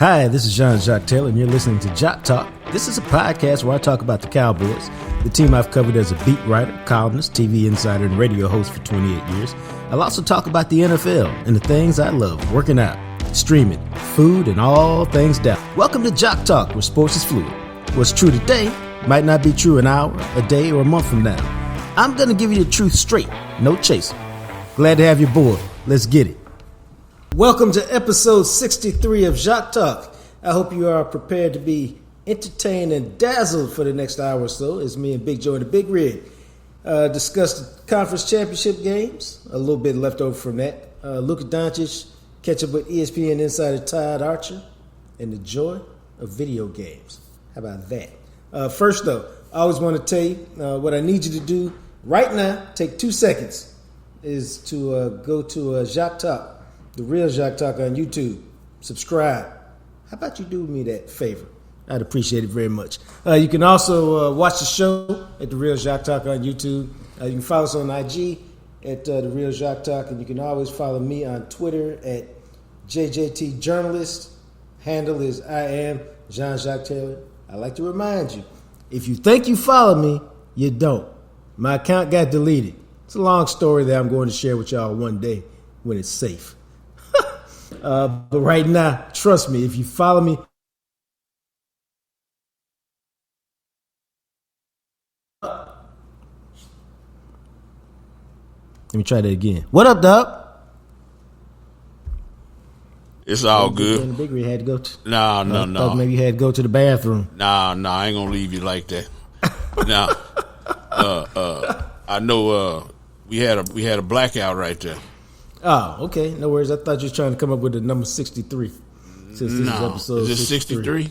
Hi, this is Jacques Talk, and you're listening to Jacques Talk. This is a podcast where I talk about the Cowboys, the team I've covered as a beat writer, columnist, TV insider, and radio host for 28 years. I'll also talk about the NFL and the things I love, working out, streaming, food, and all things down. Welcome to Jacques Talk, where sports is fluid. What's true today might not be true an hour, a day, or a month from now. I'm going to give you the truth straight, no chaser. Glad to have you aboard. Let's get it. Welcome to episode 63 of Jacques Talk. I hope you are prepared to be entertained and dazzled for the next hour or so as me and Big Joe and the Big Rig discuss the conference championship games, a little bit left over from that. Luka Doncic, catch up with ESPN insider Todd Archer, and the joy of video games. How about that? First though, I always want to tell you what I need you to do right now, take 2 seconds, is to go to Jacques Talk. The Real Jacques Talk on YouTube. Subscribe. How about you do me that favor? I'd appreciate it very much. You can also watch the show at The Real Jacques Talk on YouTube. You can follow us on IG at The Real Jacques Talk. And you can always follow me on Twitter at JJT Journalist. Handle is I am Jean-Jacques Taylor. I like to remind you, if you think you follow me, you don't. My account got deleted. It's a long story that I'm going to share with y'all one day when it's safe. But right now, trust me, if you follow me, let me try that again. What up, dog? It's all good. Big Rig had to go to. No. Thought maybe you had to go to the bathroom. No, I ain't gonna leave you like that. Now, I know we had a blackout right there. Oh, okay. No worries. I thought you were trying to come up with the number 63. Since this is episode is it 63?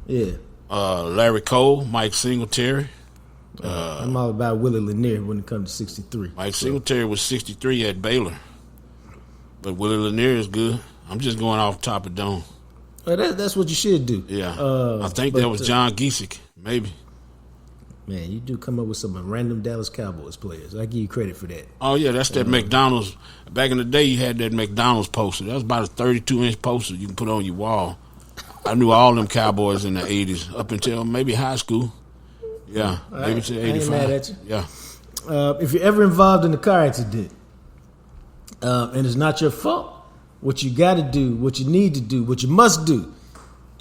Yeah. Larry Cole, Mike Singletary. I'm all about Willie Lanier when it comes to 63. Mike Singletary was 63 at Baylor. But Willie Lanier is good. I'm just going off top of dome. That's what you should do. Yeah. I think that was John Giesick, maybe. Man, you do come up with some random Dallas Cowboys players. I give you credit for that. Oh, yeah, that's that McDonald's. Back in the day, you had that McDonald's poster. That was about a 32-inch poster you can put on your wall. I knew all them Cowboys in the 80s, up until maybe high school. Yeah, maybe to 85. I ain't mad at you. Yeah. If you're ever involved in a car accident and it's not your fault, what you got to do, what you need to do, what you must do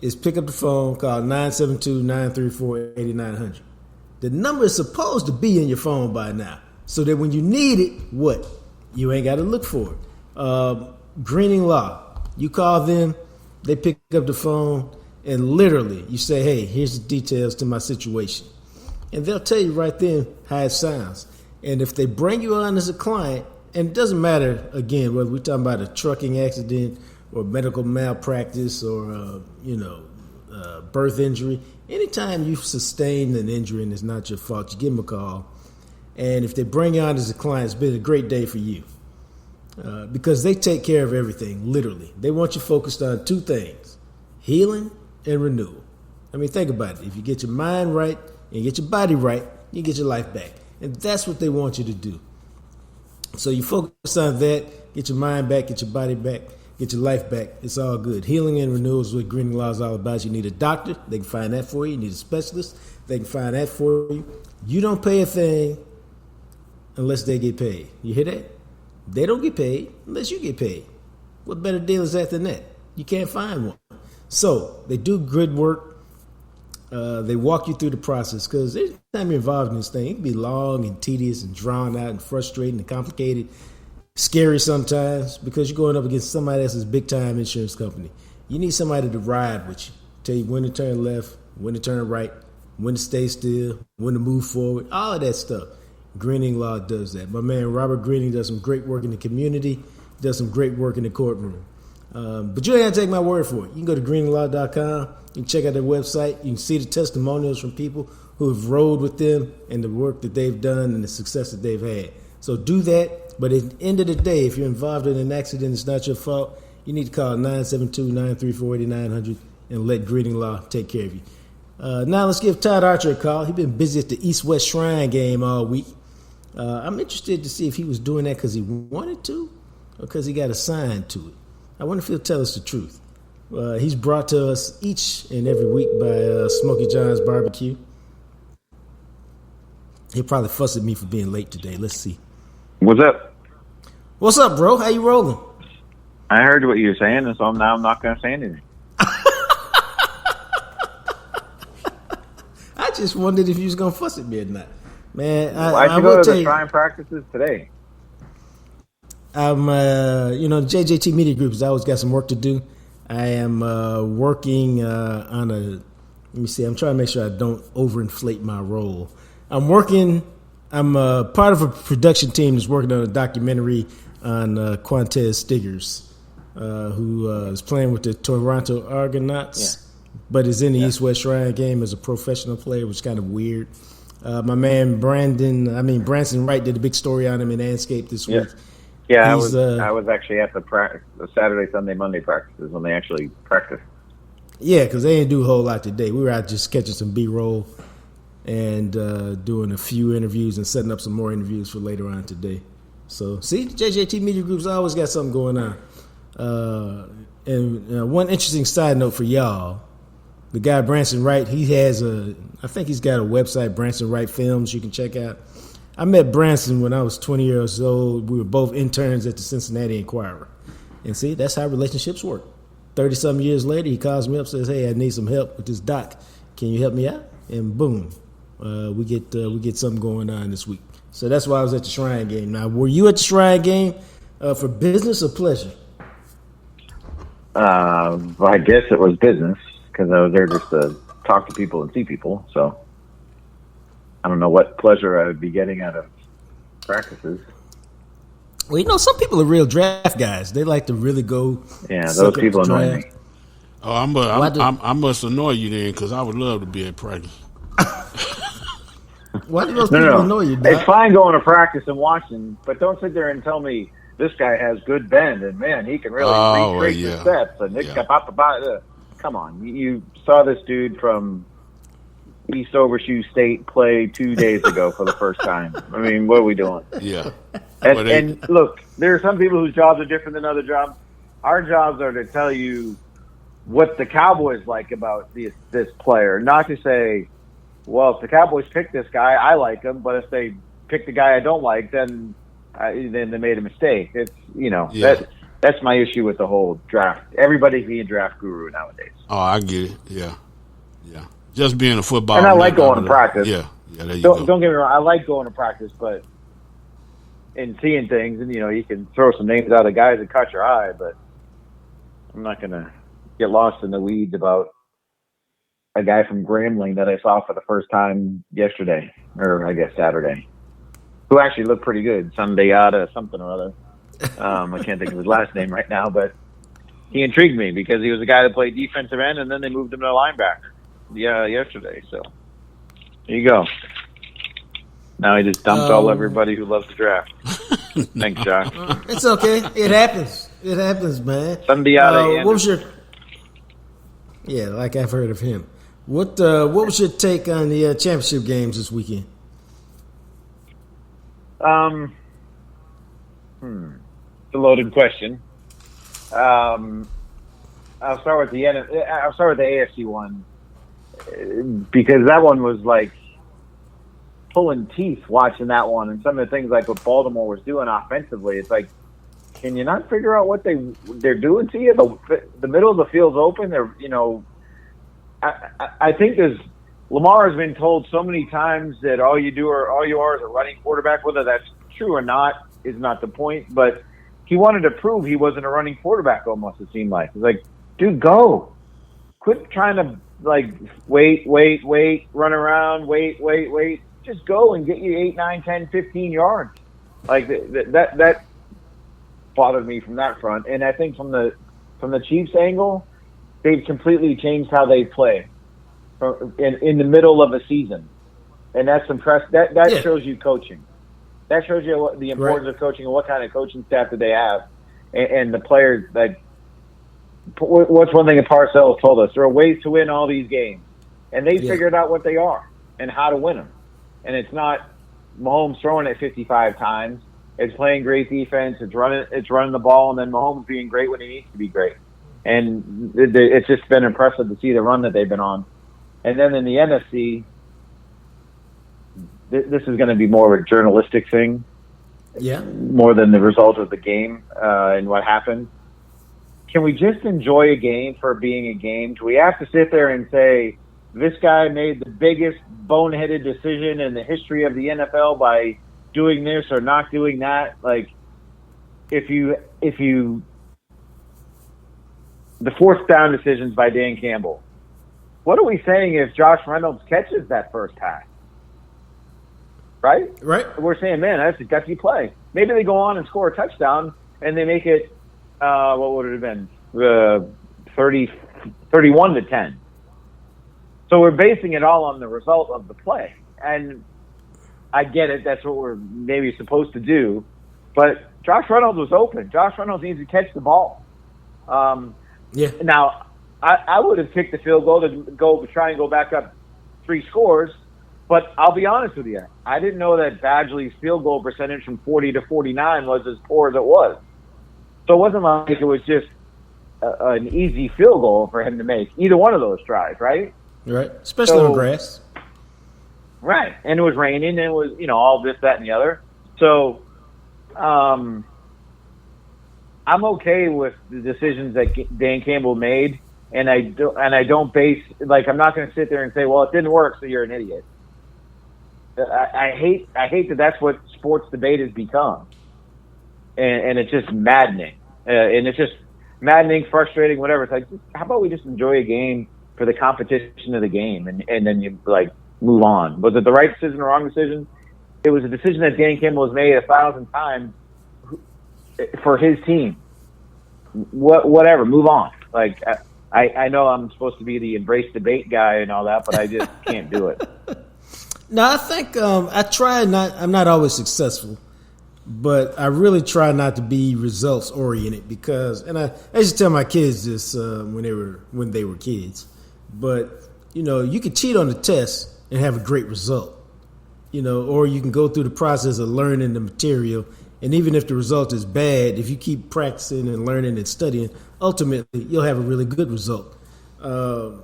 is pick up the phone, call 972-934-8900. The number is supposed to be in your phone by now, so that when you need it, what? You ain't got to look for it. Greening Law, you call them, they pick up the phone, and literally you say, hey, here's the details to my situation. And they'll tell you right then how it sounds. And if they bring you on as a client, and it doesn't matter, again, whether we're talking about a trucking accident or medical malpractice or, birth injury, anytime you've sustained an injury and it's not your fault, you give them a call. And if they bring you on as a client, it's been a great day for you. Because they take care of everything, literally. They want you focused on 2 things, healing and renewal. I mean, think about it. If you get your mind right and get your body right, you get your life back. And that's what they want you to do. So you focus on that, get your mind back, get your body back, get your life back. It's all good. Healing and renewal is what Greening Law is all about. You need a doctor. They can find that for you. You need a specialist. They can find that for you. You don't pay a thing unless they get paid. You hear that? They don't get paid unless you get paid. What better deal is that than that? You can't find one. So they do good work. They walk you through the process because anytime you're involved in this thing, it can be long and tedious and drawn out and frustrating and complicated. Scary sometimes because you're going up against somebody else's big-time insurance company. You need somebody to ride with you, tell you when to turn left, when to turn right, when to stay still, when to move forward, all of that stuff. Greening Law does that. My man Robert Greening does some great work in the community, does some great work in the courtroom. But you ain't got to take my word for it. You can go to greeninglaw.com. You can check out their website. You can see the testimonials from people who have rode with them and the work that they've done and the success that they've had. So do that. But at the end of the day, if you're involved in an accident, it's not your fault. You need to call 972-934-8900 and let Greening Law take care of you. Now let's give Todd Archer a call. He's been busy at the East-West Shrine game all week. I'm interested to see if he was doing that because he wanted to or because he got assigned to it. I wonder if he'll tell us the truth. He's brought to us each and every week by Smokey John's Barbecue. He'll probably fuss at me for being late today. Let's see. What's up? What's up, bro? How you rolling? I heard what you were saying, and so I'm not going to say anything. I just wondered if you was going to fuss at me or not. Man, I should go to the Shrine practices today. I'm, the JJT Media Groups, I always got some work to do. I am working on let me see, I'm trying to make sure I don't overinflate my role. I'm part of a production team that's working on a documentary on Quantez Stiggers, who is playing with the Toronto Argonauts, but is in the East-West Shrine game as a professional player, which is kind of weird. My man Branson Wright did a big story on him in Anscape this week. Yeah, I was actually at the Saturday, Sunday, Monday practices when they actually practiced. Yeah, because they didn't do a whole lot today. We were out just catching some B-roll and doing a few interviews and setting up some more interviews for later on today. So, see, JJT Media Group's always got something going on. And one interesting side note for y'all, the guy Branson Wright, I think he's got a website, Branson Wright Films, you can check out. I met Branson when I was 20 years old. We were both interns at the Cincinnati Enquirer. And see, that's how relationships work. 30-something years later, he calls me up, says, "Hey, I need some help with this doc. Can you help me out?" And boom, we get something going on this week. So that's why I was at the Shrine game. Now, were you at the Shrine game for business or pleasure? I guess it was business because I was there just to talk to people and see people. So I don't know what pleasure I would be getting out of practices. Well, some people are real draft guys. They like to really go. Yeah, those people annoy me. Oh, I must annoy you then because I would love to be at practice. Why do those people annoy you, Doc? It's fine going to practice and watching, but don't sit there and tell me this guy has good bend and man, he can really retrace the steps and come on, you saw this dude from East Overshoe State play 2 days ago for the first time. I mean, what are we doing? Yeah. And look, there are some people whose jobs are different than other jobs. Our jobs are to tell you what the Cowboys like about this player, not to say, well, if the Cowboys pick this guy, I like him, but if they pick the guy I don't like, then they made a mistake. It's that's my issue with the whole draft. Everybody's being a draft guru nowadays. Oh, I get it. Yeah. Just being a football. And I like going to practice. Yeah. There you go. Don't get me wrong. I like going to practice, but and seeing things, and you can throw some names out of guys that caught your eye, but I'm not going to get lost in the weeds about a guy from Grambling that I saw for the first time yesterday, or I guess Saturday, who actually looked pretty good. Sundayada something or other. I can't think of his last name right now, but he intrigued me because he was a guy that played defensive end, and then they moved him to linebacker. Yeah, yesterday. So there you go. Now he just dumped everybody who loves the draft. Thanks, Josh. It's okay. It happens. It happens, man. What was your? Yeah, like I've heard of him. What was your take on the championship games this weekend? It's a loaded question. I'll start with the AFC one because that one was like pulling teeth watching that one, and some of the things like what Baltimore was doing offensively. It's like, can you not figure out what they're doing to you? The middle of the field's open. I think Lamar has been told so many times that all you are is a running quarterback. Whether that's true or not is not the point, but he wanted to prove he wasn't a running quarterback. Almost, it seemed like. It's like, dude, go. Quit trying to wait, run around, wait. Just go and get you 8, 9, 10, 15 yards. Like that bothered me from that front. And I think from the Chiefs angle, they've completely changed how they play in the middle of a season, and that's impressive. That shows you coaching. That shows you the importance of coaching and what kind of coaching staff that they have, and the players. Like, what's one thing that Parcells told us? There are ways to win all these games, and they figured out what they are and how to win them. And it's not Mahomes throwing it 55 times. It's playing great defense. It's running the ball, and then Mahomes being great when he needs to be great. and it's just been impressive to see the run that they've been on. And then in the NFC, this is going to be more of a journalistic thing, more than the result of the game and what happened. Can we just enjoy a game for being a game? Do we have to sit there and say, this guy made the biggest boneheaded decision in the history of the NFL by doing this or not doing that? Like, if you the fourth down decisions by Dan Campbell, what are we saying if Josh Reynolds catches that first pass? Right? We're saying, man, that's a gutsy play. Maybe they go on and score a touchdown and they make it, what would it have been? 31-10. So we're basing it all on the result of the play. And I get it. That's what we're maybe supposed to do. But Josh Reynolds was open. Josh Reynolds needs to catch the ball. Now, I would have kicked the field goal to try and go back up 3 scores. But I'll be honest with you. I didn't know that Badgley's field goal percentage from 40 to 49 was as poor as it was. So it wasn't like it was just an easy field goal for him to make. Either one of those tries, right? Right, especially on grass. Right, and it was raining, and it was all this, that, and the other. So, I'm okay with the decisions that Dan Campbell made, and I don't base I'm not going to sit there and say, well, it didn't work, so you're an idiot. I hate that that's what sports debate has become, and it's just maddening, and it's just maddening, frustrating, whatever. It's like, how about we just enjoy a game for the competition of the game, and then you move on. Was it the right decision or wrong decision? It was a decision that Dan Campbell has made 1,000 times for his team. Whatever, move on. I know I'm supposed to be the embrace debate guy and all that, but I just can't do it. No, I think I try not. I'm not always successful, but I really try not to be results oriented because, and I used to tell my kids this when they were kids. But you can cheat on the test and have a great result, or you can go through the process of learning the material, and even if the result is bad, if you keep practicing and learning and studying, ultimately you'll have a really good result. So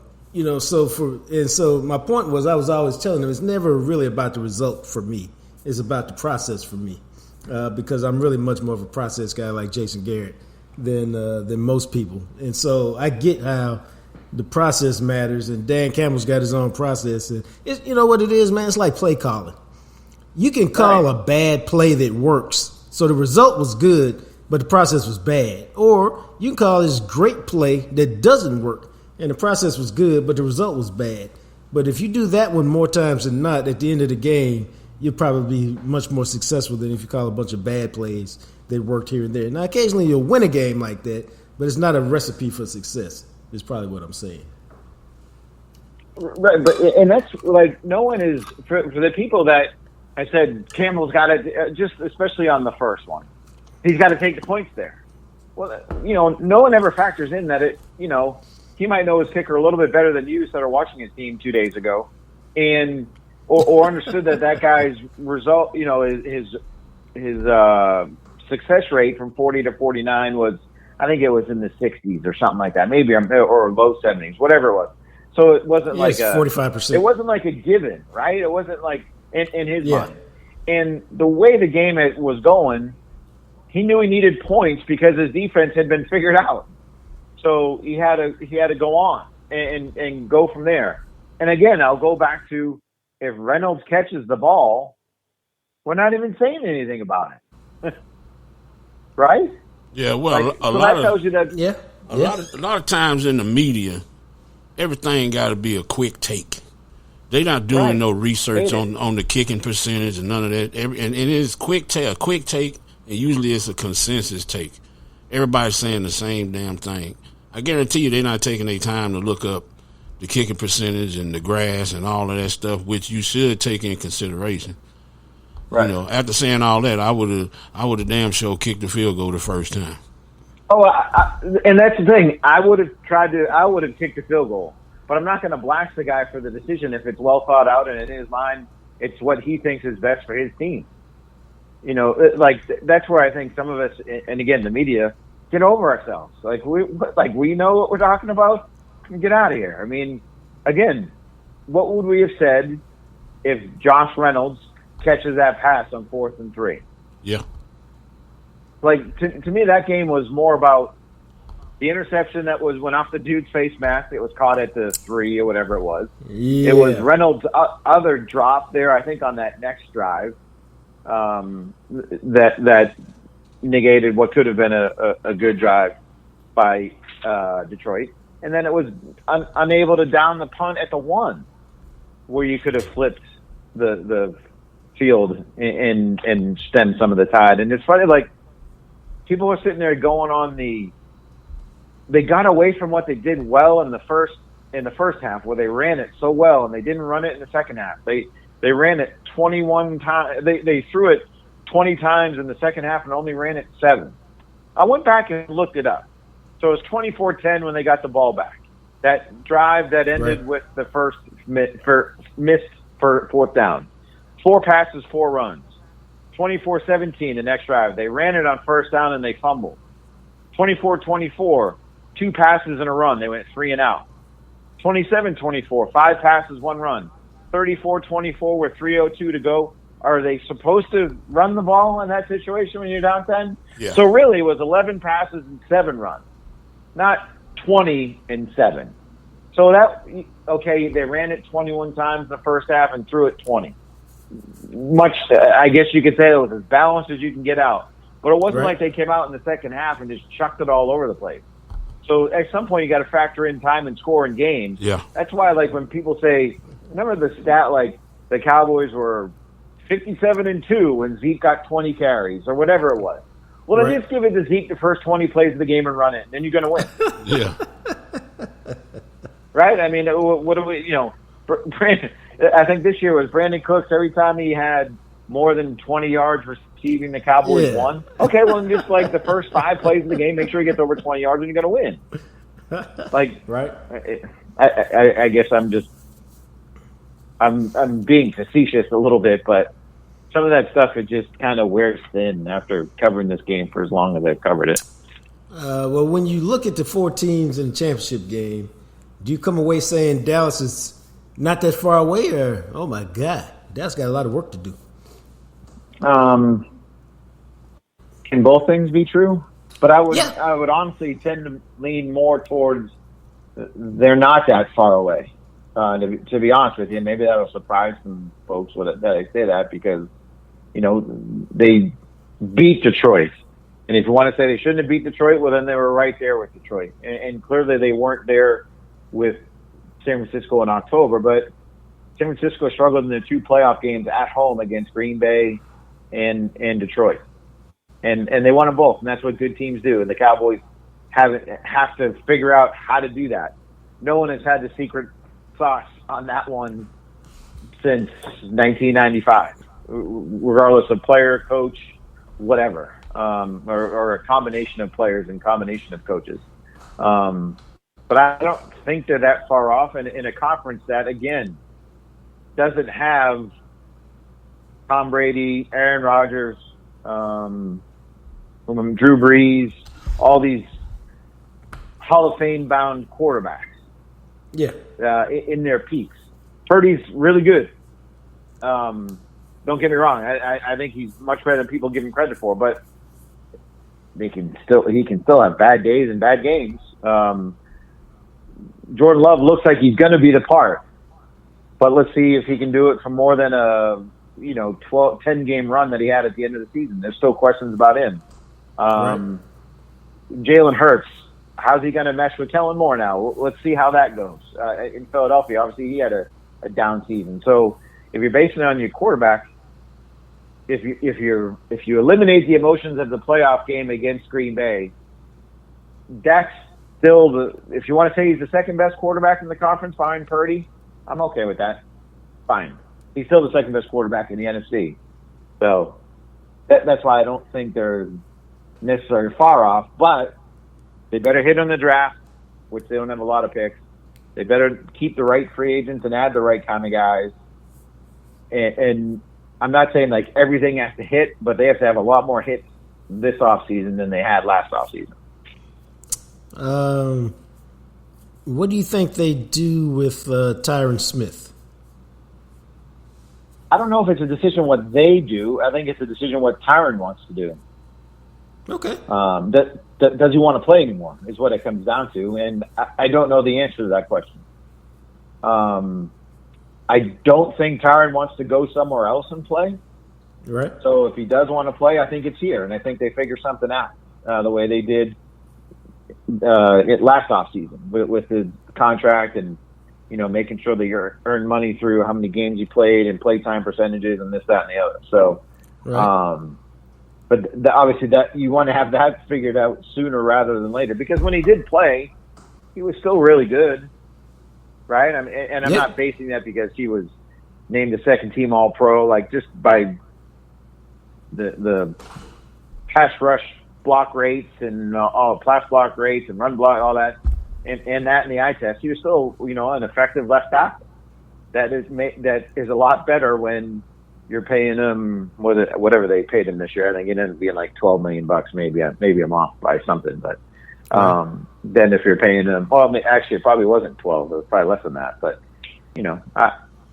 my point was, I was always telling them it's never really about the result for me. It's about the process for me, because I'm really much more of a process guy like Jason Garrett than most people, and so I get how the process matters, and Dan Campbell's got his own process. And what it is, man? It's like play calling. You can call a bad play that works, so the result was good, but the process was bad. Or you can call this great play that doesn't work, and the process was good, but the result was bad. But if you do that one more times than not, at the end of the game, you'll probably be much more successful than if you call a bunch of bad plays that worked here and there. Now, occasionally you'll win a game like that, but it's not a recipe for success. Is probably what I'm saying. Right, and that's no one is for the people that I said Campbell's got to just, especially on the first one, he's got to take the points there. Well, no one ever factors in that he might know his kicker a little bit better than you started watching his team 2 days ago, and or understood that guy's result, his success rate from 40 to 49 was, I think it was in the 60s or something like that, maybe, or low 70s, whatever it was. So it wasn't 45%. It wasn't like a given, right? It wasn't like in his mind. And the way the game was going, he knew he needed points because his defense had been figured out. So he had to go on and go from there. And again, I'll go back to, if Reynolds catches the ball, we're not even saying anything about it, right? Yeah, well, a lot of times in the media, everything got to be a quick take. They not doing no research on the kicking percentage and none of that. And it is a quick take, and usually it's a consensus take. Everybody's saying the same damn thing. I guarantee you they're not taking their time to look up the kicking percentage and the grass and all of that stuff, which you should take in consideration. Right. After saying all that, I would have damn sure kicked the field goal the first time. Oh, and that's the thing. I would have kicked the field goal, but I'm not going to blast the guy for the decision if it's well thought out and in his mind, it's what he thinks is best for his team. That's where I think some of us, and again, the media, get over ourselves. Like we know what we're talking about. Get out of here. I mean, again, what would we have said if Josh Reynolds catches that pass on 4th and 3? Yeah. Like, to me, that game was more about the interception that went off the dude's face mask. It was caught at the 3 or whatever it was. Yeah. It was Reynolds' other drop there, I think, on that next drive that negated what could have been a good drive by Detroit. And then it was unable to down the punt at the 1, where you could have flipped the field and stemmed some of the tide. And it's funny, like, people are sitting there going on they got away from what they did well in the first half, where they ran it so well, and they didn't run it in the second half. They ran it 21 times. They threw it 20 times in the second half and only ran it 7. I went back and looked it up. So it was 24-10 when they got the ball back. That drive that ended with the first missed for 4th down. 4 passes, 4 runs. 24-17 the next drive. They ran it on 1st down and they fumbled. 24-24, 2 passes and a run. They went 3 and out. 27-24, 5 passes, 1 run. 34-24 with 3:02 to go. Are they supposed to run the ball in that situation when you're down 10? Yeah. So really it was 11 passes and 7 runs, not 20 and 7. So they ran it 21 times in the first half and threw it 20. I guess you could say it was as balanced as you can get out. But it wasn't like they came out in the second half and just chucked it all over the place. So at some point you got to factor in time and score in games. Yeah. That's why, like, when people say, remember the stat, like the Cowboys were 57-2 when Zeke got 20 carries or whatever it was. Well, then just give it to Zeke the first 20 plays of the game and run it, and then you're going to win. Yeah. Right? I mean, what do we, Brandon, I think this year was Brandon Cooks. Every time he had more than 20 yards receiving, the Cowboys won. Okay, well, just like the first 5 plays of the game, make sure he gets over 20 yards and you're going to win. Like, right? I guess I'm being facetious a little bit, but some of that stuff, it just kind of wears thin after covering this game for as long as I've covered it. Well, when you look at the 4 teams in the championship game, do you come away saying Dallas is not that far away, or, oh my God, Dallas got a lot of work to do? Can both things be true? But I would honestly tend to lean more towards they're not that far away. To be honest with you, maybe that'll surprise some folks that I say that, because they beat Detroit, and if you want to say they shouldn't have beat Detroit, well, then they were right there with Detroit, and clearly they weren't there with San Francisco in October. But San Francisco struggled in the 2 playoff games at home against Green Bay and Detroit, and they won them both, and that's what good teams do. And the Cowboys have to figure out how to do that. No one has had the secret sauce on that one since 1995, regardless of player, coach, whatever, or a combination of players and combination of coaches. But I don't think they're that far off in a conference that, again, doesn't have Tom Brady, Aaron Rodgers, Drew Brees, all these Hall of Fame bound quarterbacks. Yeah. In their peaks. Purdy's really good. Don't get me wrong. I think he's much better than people give him credit for, but he can still have bad days and bad games. Jordan Love looks like he's going to be the part, but let's see if he can do it for more than a 10 game run that he had at the end of the season. There's still questions about him. Jalen Hurts, how's he going to mesh with Kellen Moore now? Let's see how that goes. In Philadelphia, obviously he had a down season. So if you're basing it on your quarterback, if you eliminate the emotions of the playoff game against Green Bay, Dak's still if you want to say he's the second best quarterback in the conference behind Purdy, I'm okay with that. Fine. He's still the second best quarterback in the NFC. So that's why I don't think they're necessarily far off, but they better hit on the draft, which they don't have a lot of picks. They better keep the right free agents and add the right kind of guys. And I'm not saying like everything has to hit, but they have to have a lot more hits this offseason than they had last offseason. What do you think they do with Tyron Smith? I don't know if it's a decision what they do. I think it's a decision what Tyron wants to do. Okay. Does he want to play anymore is what it comes down to. And I don't know the answer to that question. I don't think Tyron wants to go somewhere else and play. Right. So if he does want to play, I think it's here. And I think they figure something out the way they did it last offseason with the contract and, making sure that you earn money through how many games you played and play time percentages and this, that, and the other. So, right. But obviously that you want to have that figured out sooner rather than later, because when he did play, he was still really good, right? I'm not basing that because he was named the second team All-Pro, like just by the pass rush block rates and all pass block rates and run block, all that, and that in the eye test, he was still an effective left tackle. That is a lot better when you're paying him whatever they paid him this year. I think it ended up being like $12 million, maybe I'm off by something, but then if you're paying him, well, actually it probably wasn't 12, it was probably less than that. But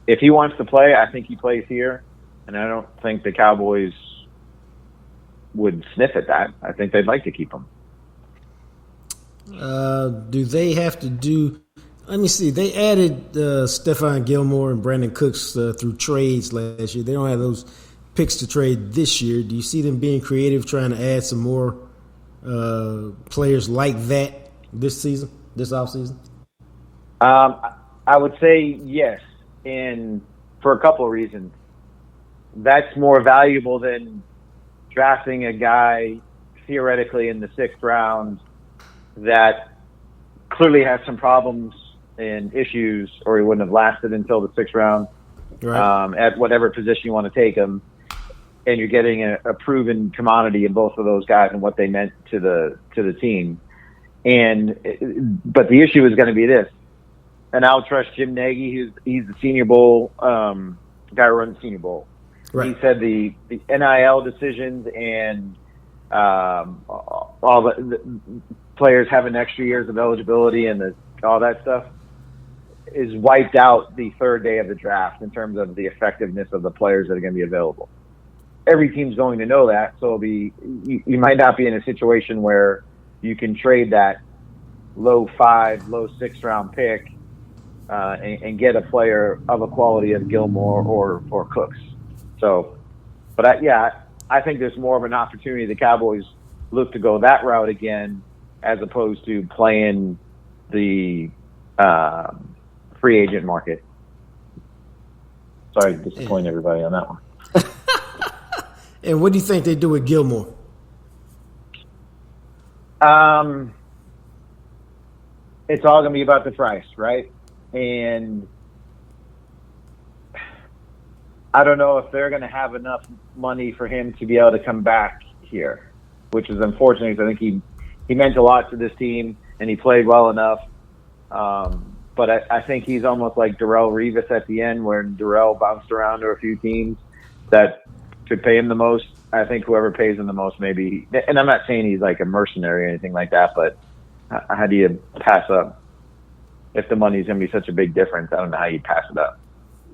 if he wants to play, I think he plays here, and I don't think the Cowboys would sniff at that. I think they'd like to keep him. Do they have to do? Let me see. They added Stephon Gilmore and Brandon Cooks through trades last year. They don't have those picks to trade this year. Do you see them being creative, trying to add some more players like that this offseason? I would say yes, and for a couple of reasons. That's more valuable than drafting a guy theoretically in the 6th round that clearly has some problems and issues, or he wouldn't have lasted until the 6th round. Right. At whatever position you want to take him, and you're getting a proven commodity in both of those guys and what they meant to the team. But the issue is going to be this, and I'll trust Jim Nagy. He's the Senior Bowl guy who runs the Senior Bowl. Right. He said the NIL decisions and all the players having extra years of eligibility and all that stuff is wiped out the 3rd day of the draft in terms of the effectiveness of the players that are going to be available. Every team's going to know that, so you might not be in a situation where you can trade that low 5, low 6th round pick and get a player of a quality of Gilmore or Cooks. So, but I think there's more of an opportunity. The Cowboys look to go that route again, as opposed to playing the free agent market. Sorry to disappoint everybody on that one. And what do you think they do with Gilmore? It's all going to be about the price, right? And I don't know if they're going to have enough money for him to be able to come back here, which is unfortunate because I think he meant a lot to this team and he played well enough. But I think he's almost like Darrelle Revis at the end, where Darrelle bounced around to a few teams that could pay him the most. I think whoever pays him the most, maybe. And I'm not saying he's like a mercenary or anything like that, but how do you pass up if the money's going to be such a big difference? I don't know how you pass it up.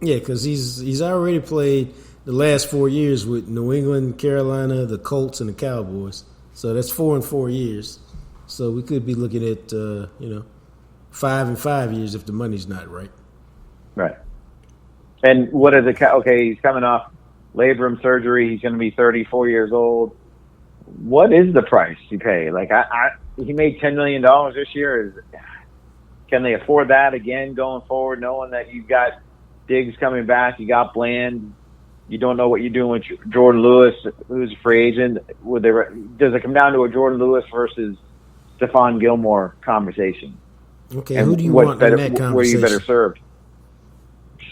Yeah, because he's already played the last 4 years with New England, Carolina, the Colts, and the Cowboys. So that's 4 in 4 years. So we could be looking at 5 in 5 years if the money's not right. Right. And what is it? Okay, he's coming off labrum surgery. He's going to be 34 years old. What is the price you pay? Like he made $10 million this year. Can they afford that again going forward, knowing that you've got Diggs coming back, you got Bland, you don't know what you're doing with Jordan Lewis, who's a free agent? Does it come down to a Jordan Lewis versus Stephon Gilmore conversation? Okay, and who do you want in that conversation? Where you better served?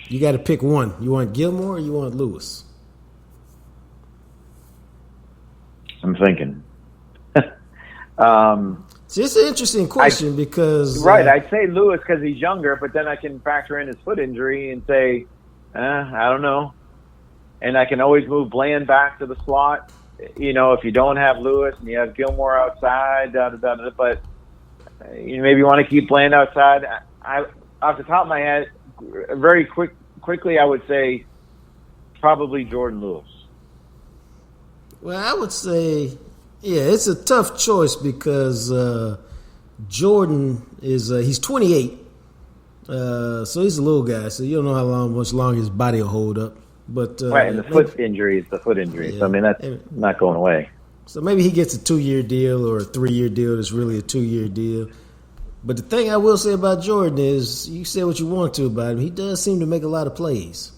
You got to pick one. You want Gilmore or you want Lewis? I'm thinking. See, it's an interesting question because... Right, I'd say Lewis because he's younger, but then I can factor in his foot injury and say, I don't know. And I can always move Bland back to the slot, if you don't have Lewis and you have Gilmore outside, but you maybe want to keep playing outside. Off the top of my head, quickly, I would say probably Jordan Lewis. Well, I would say, yeah, it's a tough choice because Jordan is he's 28, so he's a little guy. So you don't know much longer his body will hold up. But right, and the foot injury is the foot injury. Yeah, so I mean that's not going away. So maybe he gets a 2-year deal or a 3-year deal that's really a 2-year deal. But the thing I will say about Jordan is, you say what you want to about him, he does seem to make a lot of plays.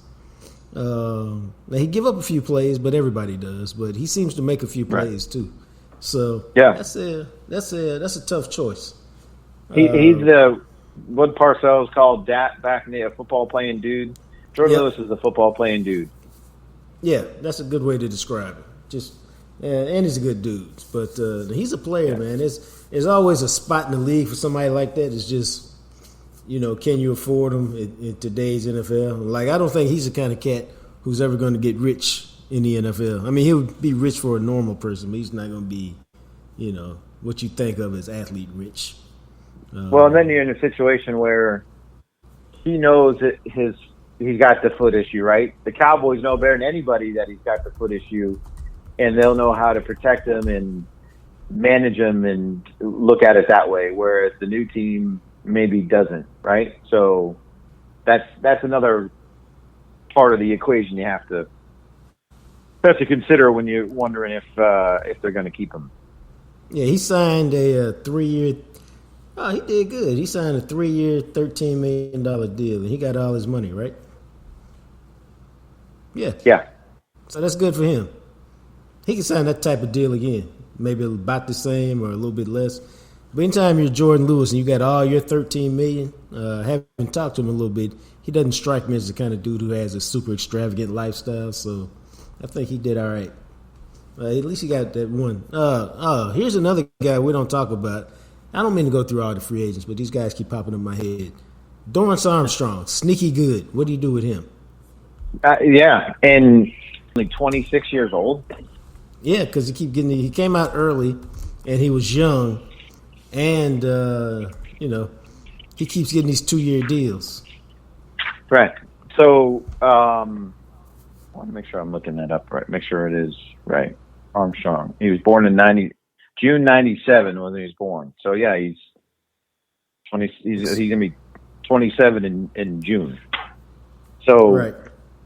Now he give up a few plays, but everybody does. But he seems to make a few plays too. So yeah, that's a tough choice. He's the what Parcells called Dat back in the football playing dude. Jordan Lewis is a football playing dude. Yeah, that's a good way to describe it. And he's a good dude, but he's a player, man. There's always a spot in the league for somebody like that. It's just, can you afford him in today's NFL? Like, I don't think he's the kind of cat who's ever going to get rich in the NFL. I mean, he'll be rich for a normal person, but he's not going to be, what you think of as athlete rich. Well, and then you're in a situation where he knows that he's got the foot issue, right? The Cowboys know better than anybody that he's got the foot issue, and they'll know how to protect him and manage him and look at it that way, whereas the new team maybe doesn't, right? So that's another part of the equation you have to consider when you're wondering if they're going to keep him. Yeah, he signed a 3-year. Oh, he did good. He signed a 3-year, $13 million deal, and he got all his money, right? Yeah. Yeah. So that's good for him. He can sign that type of deal again, maybe about the same or a little bit less. But anytime you're Jordan Lewis and you got all your $13 million, having talked to him a little bit, he doesn't strike me as the kind of dude who has a super extravagant lifestyle. So I think he did all right. At least he got that one. Here's another guy we don't talk about. I don't mean to go through all the free agents, but these guys keep popping in my head. Dorrance Armstrong, sneaky good. What do you do with him? Yeah, and like 26 years old. Yeah, because he came out early, and he was young, and he keeps getting these 2-year deals. Right. So I want to make sure I'm looking that up right. Make sure it is right. Armstrong. He was born in June 97 when he was born. So yeah, he's 20. He's gonna be 27 in June. So right.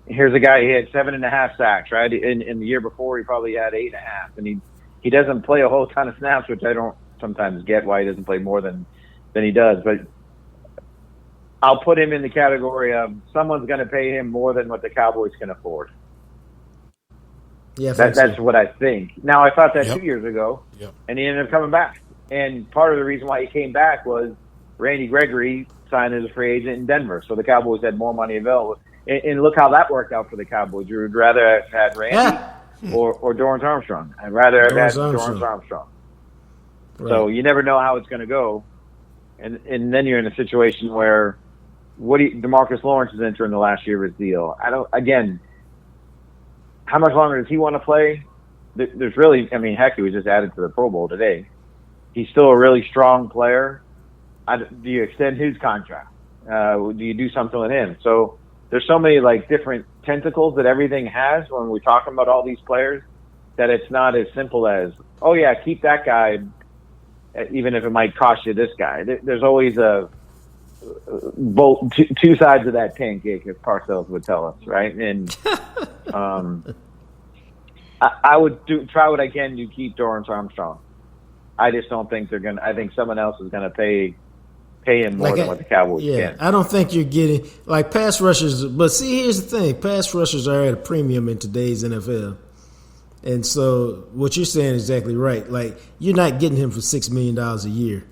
Here's a guy. He had 7.5 sacks. Right. In the year before, he probably had 8.5, and he doesn't play a whole ton of snaps, which I don't sometimes get why he doesn't play more than he does. But I'll put him in the category of someone's going to pay him more than what the Cowboys can afford. Yeah, that's what I think. Now, I thought that 2 years ago, Yep. and he ended up coming back. And part of the reason why he came back was Randy Gregory signed as a free agent in Denver, so the Cowboys had more money available. And look how that worked out for the Cowboys. You would rather have had Randy or Dorrance Armstrong. I'd rather have had Dorrance Armstrong. Right. So you never know how it's going to go. And then you're in a situation where DeMarcus Lawrence is entering the last year of his deal. How much longer does he want to play? There's really, heck, he was just added to the Pro Bowl today. He's still a really strong player. Do you extend his contract? Do you do something with him? So there's so many different tentacles that everything has when we're talking about all these players that it's not as simple as, oh yeah, keep that guy, even if it might cost you this guy. There's always both two sides of that pancake, as Parcells would tell us, right? And I would try what I can to keep Dorrance Armstrong. I just don't think they're gonna. I think someone else is gonna pay him more than what the Cowboys can. I don't think you're getting pass rushers. But see, here's the thing: pass rushers are at a premium in today's NFL. And so what you're saying is exactly right. You're not getting him for $6 million a year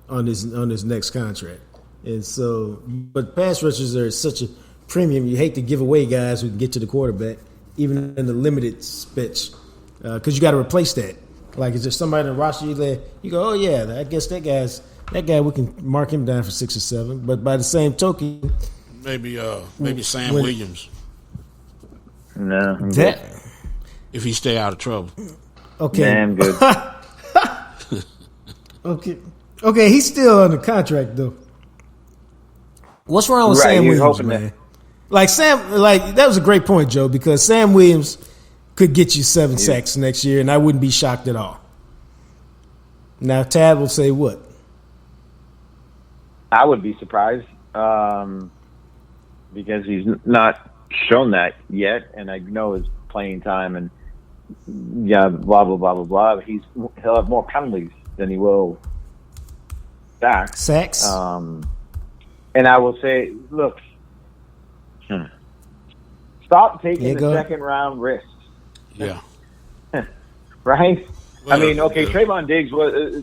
on his next contract. And so, but pass rushers are at such a premium. You hate to give away guys who can get to the quarterback, even in the limited speech, because you got to replace that. Is there somebody in the roster you go, oh yeah, I guess that guy we can mark him down for 6 or 7. But by the same token, maybe Sam Williams. No, if he stay out of trouble. Okay, man, good. Okay, Okay, he's still under contract though. What's wrong with Sam Williams, man? Like that was a great point, Joe, because Sam Williams could get you 7 sacks next year, and I wouldn't be shocked at all. Now, Tad will say what? I would be surprised because he's not shown that yet, and I know his playing time and blah blah blah blah blah. He'll have more penalties than he will sacks. And I will say, look, stop taking the second round risks. Yeah. Right. Well, I mean, okay, Trayvon Diggs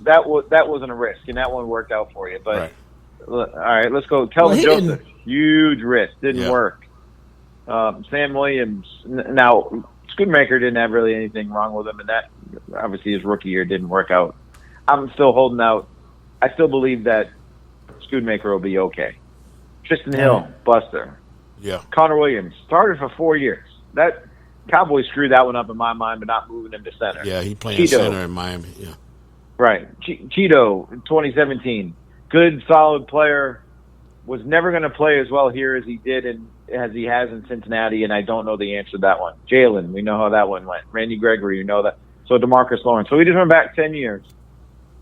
that wasn't a risk, and that one worked out for you. But all right, let's go. Kelvin Joseph, huge risk, didn't work. Sam Williams. Now, Schoonmaker didn't have really anything wrong with him, and that obviously his rookie year didn't work out. I'm still holding out. I still believe that Schoonmaker will be okay. Tristan Hill, buster. Yeah. Connor Williams started for 4 years. That Cowboys screwed that one up in my mind, but not moving him to center. Yeah, he playing center in Miami. Yeah. Right. Cheeto in 2017, good, solid player. Was never going to play as well here as he did as he has in Cincinnati, and I don't know the answer to that one. Jalen, we know how that one went. Randy Gregory, you know that. So DeMarcus Lawrence. So we just went back 10 years.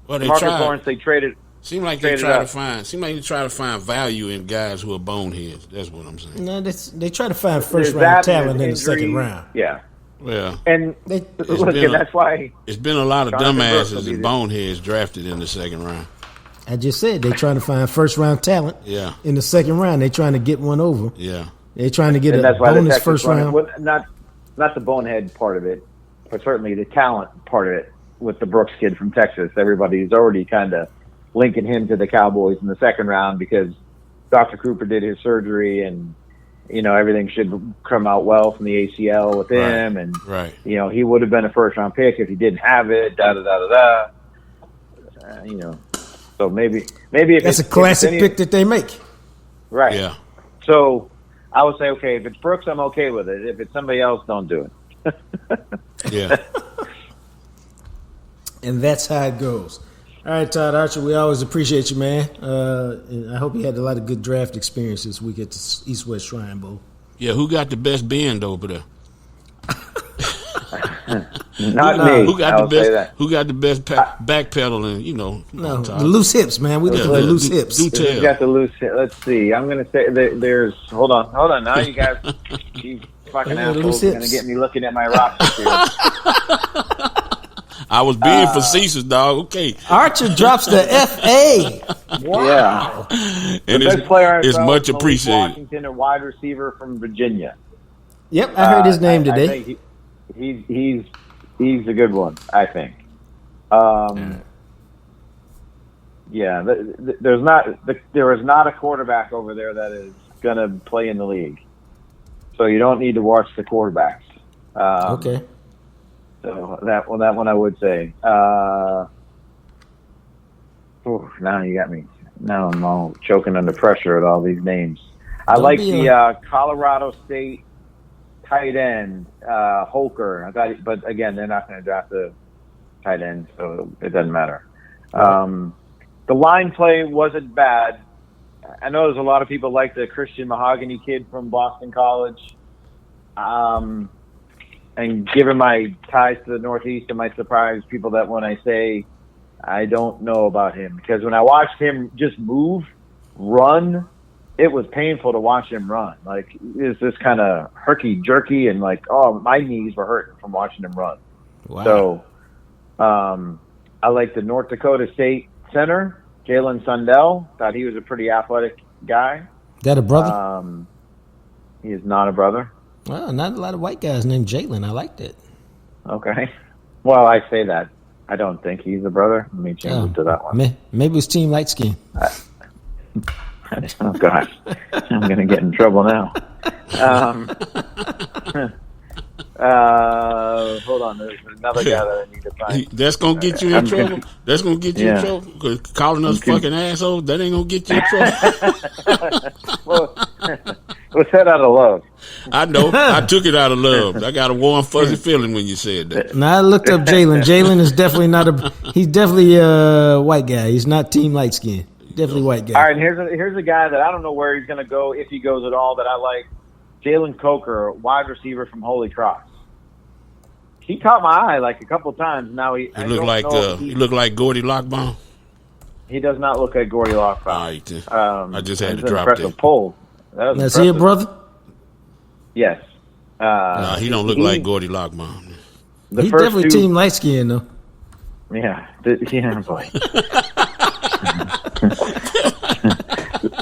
Well, DeMarcus Lawrence, they traded. Seem like they try to find value in guys who are boneheads. That's what I'm saying. No, they try to find first round talent in the second round. Yeah. Well, and that's why it's been a lot of dumbasses and boneheads drafted in the second round. I just said they're trying to find first round talent. Yeah. In the second round, they're trying to get one over. Yeah. They're trying to get a bonus first round. Not the bonehead part of it, but certainly the talent part of it with the Brooks kid from Texas. Everybody's already kind of linking him to the Cowboys in the second round because Dr. Cooper did his surgery and, everything should come out well from the ACL with him. And, he would have been a first round pick if he didn't have it, So maybe if that's a classic pick that they make. Right. Yeah. So I would say, okay, if it's Brooks, I'm okay with it. If it's somebody else, don't do it. Yeah. And that's how it goes. All right, Todd Archer, we always appreciate you, man. And I hope you had a lot of good draft experience this week at the East-West Shrine Bowl. Yeah, who got the best bend over there? Not me. Who got the best backpedaling? The loose hips, man. We look for loose hips. You got the loose hips. Let's see. I'm going to say there's. Hold on. Now you guys, you fucking assholes, are going to get me looking at my roster here. I was being facetious, dog. Okay. Archer drops the FA. Wow. Yeah. And the best player it's much appreciated. Washington, a wide receiver from Virginia. Yep, I heard his name today. I think he's a good one, I think. There is not a quarterback over there that is going to play in the league. So you don't need to watch the quarterbacks. Okay. So that one I would say. Now you got me. Now I'm all choking under pressure at all these names. I like the Colorado State tight end, Holker. But again, they're not going to draft the tight end, so it doesn't matter. The line play wasn't bad. I know there's a lot of people like the Christian Mahogany kid from Boston College. And given my ties to the Northeast, it might surprise people that when I say I don't know about him. Because when I watched him just run, it was painful to watch him run. Like, it's this kind of herky-jerky and my knees were hurting from watching him run. Wow. So I like the North Dakota State center, Jalen Sundell. Thought he was a pretty athletic guy. That a brother? He is not a brother. Well, not a lot of white guys named Jalen. I like that. Okay. Well, I say that. I don't think he's a brother. Let me change it to that one. Maybe his team light skin. Oh, gosh. I'm going to get in trouble now. Hold on. There's another guy that I need to find. That's going to get you in trouble? That's going to get you in trouble? Because calling us fucking assholes, that ain't going to get you in trouble? Well, we'll set out of love. I know. I took it out of love. I got a warm, fuzzy feeling when you said that. Now I looked up Jalen. Jalen is definitely not he's definitely a white guy. He's not team light skin. Definitely white guy. All right, here's a guy that I don't know where he's going to go, if he goes at all, that I like. Jalen Coker, wide receiver from Holy Cross. He caught my eye like a couple times. Now he looked like Gordy Lockbaum. He does not look like Gordy Lockbaum. All right, I just had to drop that. Pull. That's it, brother. Yes. He don't look like Gordy Lockbaum. He's definitely team light skin though. Yeah, boy.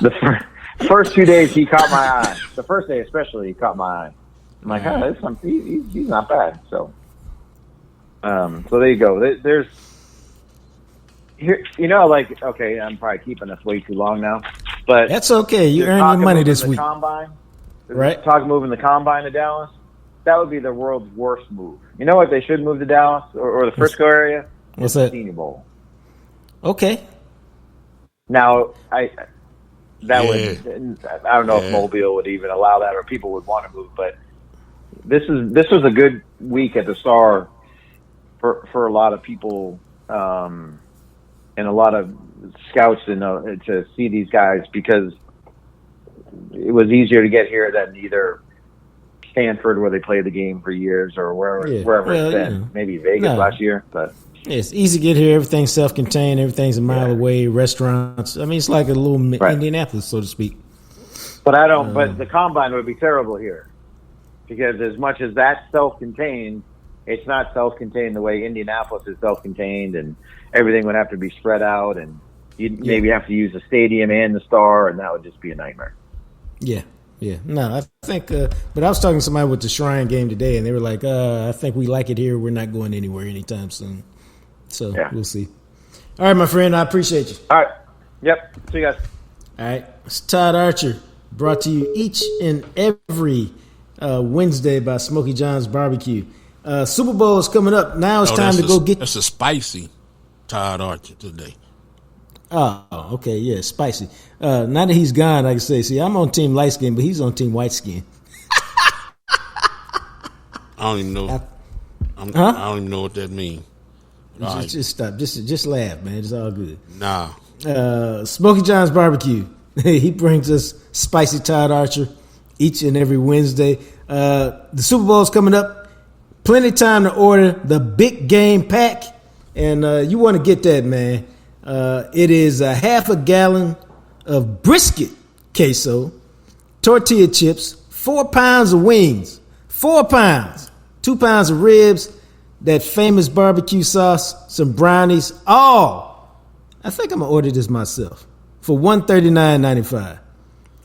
The first 2 days he caught my eye. The first day especially, he caught my eye. I'm like, he's not bad. So there you go. There's here, okay, I'm probably keeping us way too long now, but that's okay. You earned your money this week. Combine, right? Talk moving the combine to Dallas. That would be the world's worst move. You know what they should move to Dallas or the Frisco area? What's that? Senior Bowl. Okay. Now would, I don't know if Mobile would even allow that or people would want to move, but this was a good week at the Star for a lot of people and a lot of scouts to see these guys, because it was easier to get here than either Stanford, where they played the game for years, or wherever it's been. Maybe Vegas last year, but. Yeah, it's easy to get here. Everything's self-contained. Everything's a mile away. Restaurants. I mean, it's like a little Indianapolis, so to speak. But but the combine would be terrible here, because as much as that's self-contained, it's not self-contained the way Indianapolis is self-contained, and everything would have to be spread out, and you'd maybe have to use the stadium and the Star, and that would just be a nightmare. Yeah. Yeah, no, I think, but I was talking to somebody with the Shrine game today, and they were like, I think we like it here. We're not going anywhere anytime soon. So we'll see. All right, my friend, I appreciate you. All right. Yep. See you guys. All right. It's Todd Archer, brought to you each and every Wednesday by Smokey John's Barbecue. Super Bowl is coming up. Now it's time to go get. That's a spicy Todd Archer today. Oh, okay. Yeah, spicy. Now that he's gone, I can say, see, I'm on team light skin, but he's on team white skin. I don't even know. I don't even know what that means. Just stop. Just laugh, man. It's all good. Nah. Smokey John's Barbecue. He brings us spicy Todd Archer each and every Wednesday. The Super Bowl is coming up. Plenty of time to order the big game pack. And you want to get that, man. It is a half a gallon of brisket queso, tortilla chips, 4 pounds of wings, 4 pounds, 2 pounds of ribs, that famous barbecue sauce, some brownies, all. I think I'm going to order this myself for $139.95.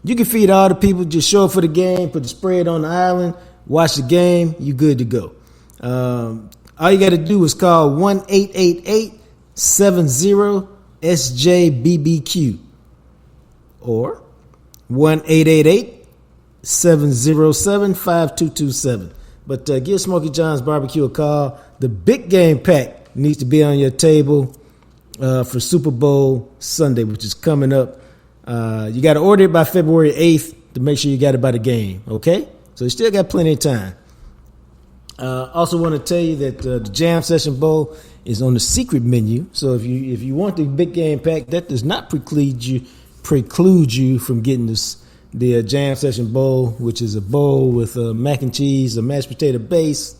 You can feed all the people. Just show up for the game, put the spread on the island, watch the game. You good to go. All you got to do is call 1-888-70-SJ-BBQ or 1-888-707-5227. But give Smokey John's Barbecue a call. The big game pack needs to be on your table for Super Bowl Sunday, which is coming up. You got to order it by February 8th to make sure you got it by the game, okay? So you still got plenty of time. Also want to tell you that the Jam Session Bowl is on the secret menu. So if you want the big game pack, that does not preclude you from getting the Jam Session Bowl, which is a bowl with mac and cheese, a mashed potato base,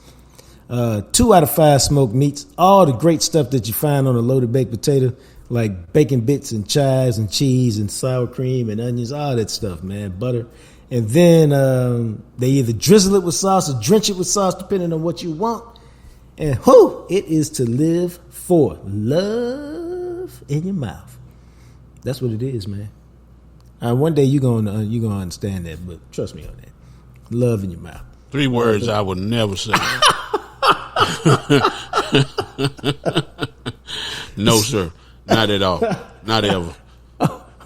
2 out of 5 smoked meats, all the great stuff that you find on a loaded baked potato, like bacon bits and chives and cheese and sour cream and onions, all that stuff, man, butter. And then they either drizzle it with sauce or drench it with sauce, depending on what you want. And it is to live for. Love in your mouth. That's what it is, man. One day you're gonna understand that, but trust me on that. Love in your mouth. 3 words I would never say. No, sir. Not at all. Not ever.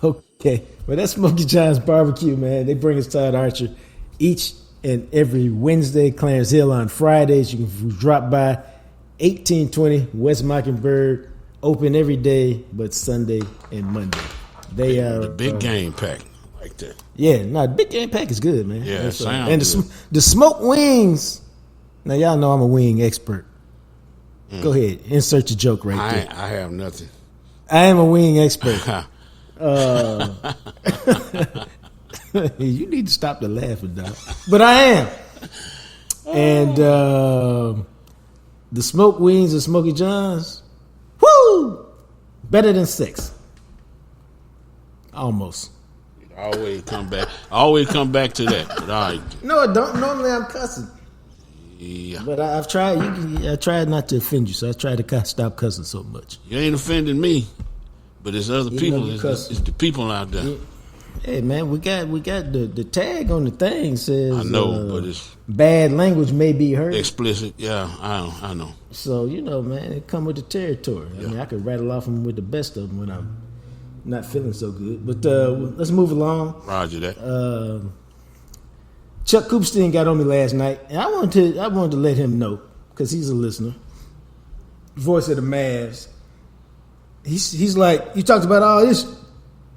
Okay. Well, that's Smokey John's Barbecue, man. They bring us Todd Archer each and every Wednesday. Clarence Hill on Fridays. You can drop by 1820 West Mockingbird. Open every day but Sunday and Monday. They are the big game pack. Like that. Yeah, no, the big game pack is good, man. Yeah, That's, sounds and good. the smoked wings. Now y'all know I'm a wing expert. Go ahead, insert your joke right there. I have nothing. I am a wing expert. You need to stop the laughing, dog. But I am. And the smoked wings of Smokey John's, woo, better than sex. Almost. Always come back to that. But all right. No, I don't. Normally I'm cussing. Yeah. But I've tried. I tried not to offend you, so I tried to stop cussing so much. You ain't offending me, but it's other people. you It's cussing. the people out there. Hey man, we got the tag on the thing says I know, but it's bad language may be heard. explicit. Yeah, I know. So man, it come with the territory. I mean, I could rattle off them with the best of them when I'm not feeling so good. But let's move along. Roger that. Chuck Cooperstein got on me last night, and I wanted to let him know because he's a listener. Voice of the Mavs. He's like, you talked about all this.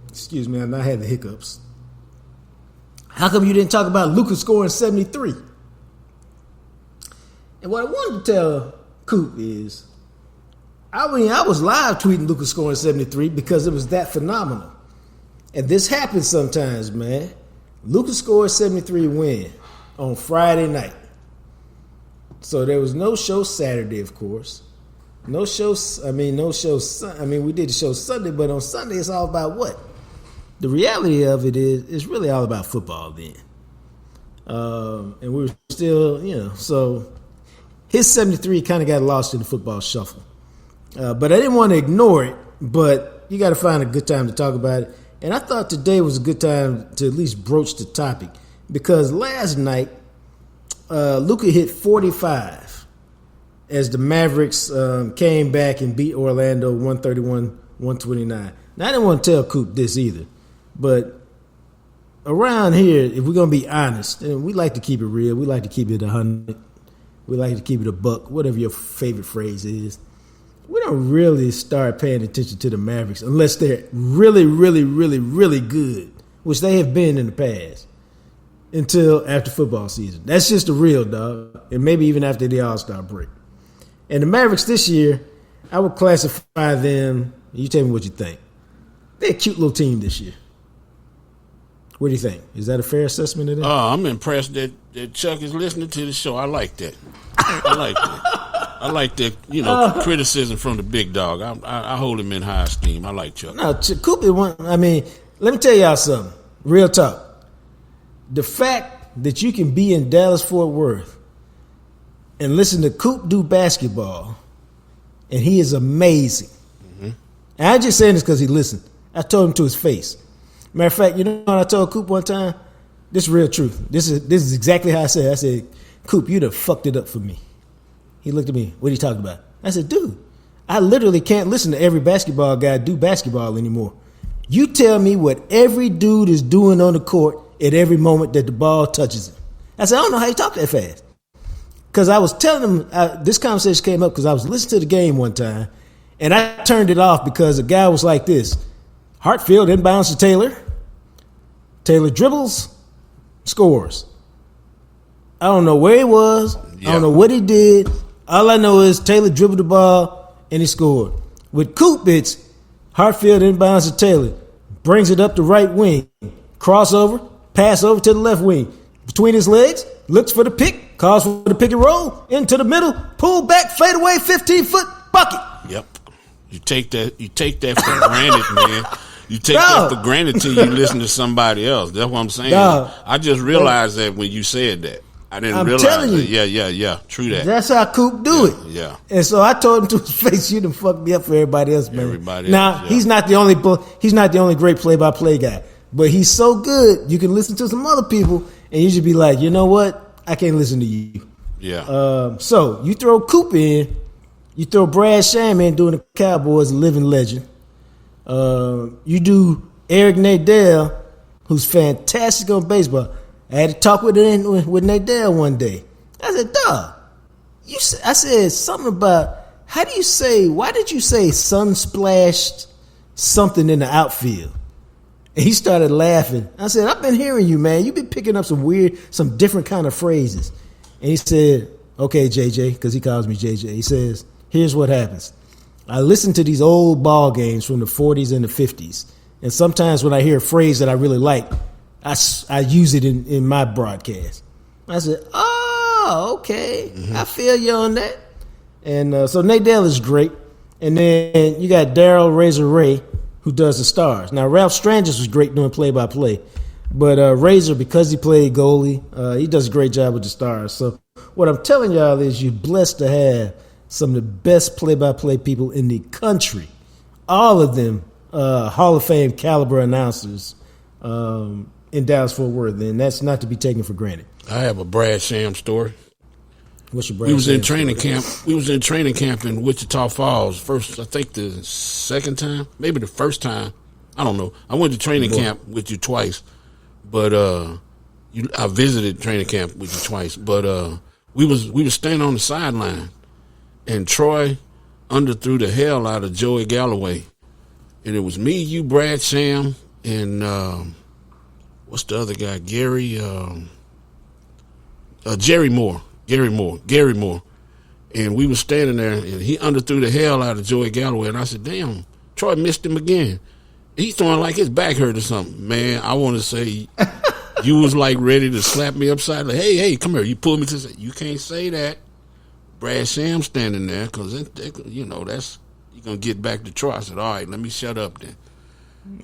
Excuse me, I had the hiccups. How come you didn't talk about Luka scoring 73? And what I wanted to tell Coop is, I was live tweeting Luka scoring 73 because it was that phenomenal. And this happens sometimes, man. Luka scored 73 win on Friday night. So there was no show Saturday, of course. No show. We did the show Sunday, but on Sunday it's all about what? The reality of it is, it's really all about football then. And we were still, so his 73 kind of got lost in the football shuffle. But I didn't want to ignore it, but you got to find a good time to talk about it. And I thought today was a good time to at least broach the topic because last night, Luka hit 45 as the Mavericks came back and beat Orlando 131-129. Now, I didn't want to tell Coop this either, but around here, if we're going to be honest, and we like to keep it real, we like to keep it 100, we like to keep it a buck, whatever your favorite phrase is. We don't really start paying attention to the Mavericks unless they're really, really, really, really good, which they have been in the past, until after football season. That's just the real, dog, and maybe even after the All-Star break. And the Mavericks this year, I would classify them, you tell me what you think. They're a cute little team this year. What do you think? Is that a fair assessment of them? I'm impressed that Chuck is listening to the show. I like that. I like that, criticism from the big dog. I hold him in high esteem. I like Chuck. No, Coop is one. I mean, let me tell y'all something. Real talk. The fact that you can be in Dallas-Fort Worth and listen to Coop do basketball, and he is amazing. Mm-hmm. And I'm just saying this because he listened. I told him to his face. Matter of fact, you know what I told Coop one time? This is real truth. This is exactly how I said it. I said, Coop, you done fucked it up for me. He looked at me. What are you talking about? I said, dude, I literally can't listen to every basketball guy do basketball anymore. You tell me what every dude is doing on the court at every moment that the ball touches him. I said, I don't know how you talk that fast. Because I was telling him, this conversation came up because I was listening to the game one time, and I turned it off because a guy was like this. Hartfield inbounds to Taylor. Taylor dribbles, scores. I don't know where he was. Yeah. I don't know what he did. All I know is Taylor dribbled the ball and he scored. With Coop, it's Hartfield inbounds to Taylor, brings it up the right wing, crossover, pass over to the left wing. Between his legs, looks for the pick, calls for the pick and roll, into the middle, pull back, fade away, 15-foot bucket. Yep. You take that for granted, man. You take that for granted till you listen to somebody else. That's what I'm saying. I just realized that when you said that. I didn't realize that. Yeah. True that. That's how Coop do it. Yeah. And so I told him to his face, you done fucked me up for everybody else, man. Now, he's not the only great play-by-play guy. But he's so good, you can listen to some other people, and you should be like, you know what? I can't listen to you. Yeah. So you throw Coop in, you throw Brad Sham in doing the Cowboys, a living legend. You do Eric Nadell, who's fantastic on baseball. I had to talk with Nadell one day. I said, dog, I said something about, why did you say sun splashed something in the outfield? And he started laughing. I said, I've been hearing you, man. You've been picking up some different kind of phrases. And he said, okay, JJ, because he calls me JJ. He says, here's what happens. I listen to these old ball games from the 40s and the 50s. And sometimes when I hear a phrase that I really like, I use it in my broadcast. I said, oh, okay. Mm-hmm. I feel you on that. And so Nate Dale is great. And then you got Daryl Razor Ray, who does the Stars. Now, Ralph Strangis was great doing play-by-play. But Razor, because he played goalie, he does a great job with the Stars. So what I'm telling y'all is you're blessed to have some of the best play-by-play people in the country. All of them Hall of Fame caliber announcers in Dallas-Fort Worth. And that's not to be taken for granted. I have a Brad Sham story. What's your Brad We was Sham in training story? camp. We was in training camp in Wichita Falls. First, I think the second time, maybe the first time. I don't know. I went to training camp with you twice, but I visited training camp with you twice. But we was standing on the sideline, and Troy underthrew the hell out of Joey Galloway, and it was me, you, Brad Sham, and what's the other guy? Jerry Moore. Gary Moore. And we was standing there, and he underthrew the hell out of Joey Galloway. And I said, damn, Troy missed him again. He's throwing like his back hurt or something. Man, I want to say you was like ready to slap me upside. Like, hey, come here. You pulled me to say, you can't say that. Brad Sham standing there because, you know, that's you're going to get back to Troy. I said, all right, let me shut up then.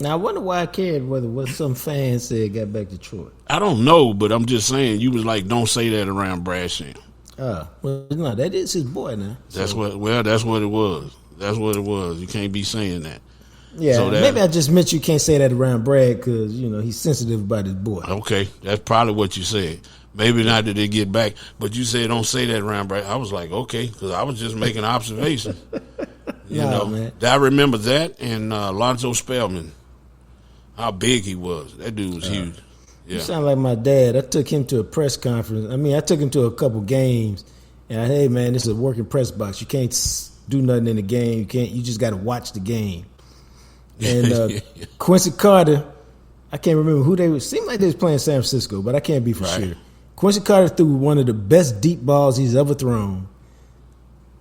Now, I wonder why I cared whether what some fans said got back to Troy. I don't know, but I'm just saying you was like, don't say that around Brad Sham. Well, no, that is his boy now. So. That's what it was. That's what it was. You can't be saying that. Yeah, so maybe I just meant you can't say that around Brad because, you know, he's sensitive about his boy. Okay, that's probably what you said. Maybe not that they get back, but you said don't say that around Brad. I was like, okay, because I was just making observations. You know, man. I remember that and Lonzo Spellman, how big he was. That dude was huge. Yeah. You sound like my dad. I took him to a press conference. I mean, I took him to a couple games, and hey, man, this is a working press box. You can't do nothing in the game. You just got to watch the game. And Quincy Carter, I can't remember who they were. Seemed like they was playing San Francisco, but I can't be for sure. Quincy Carter threw one of the best deep balls he's ever thrown.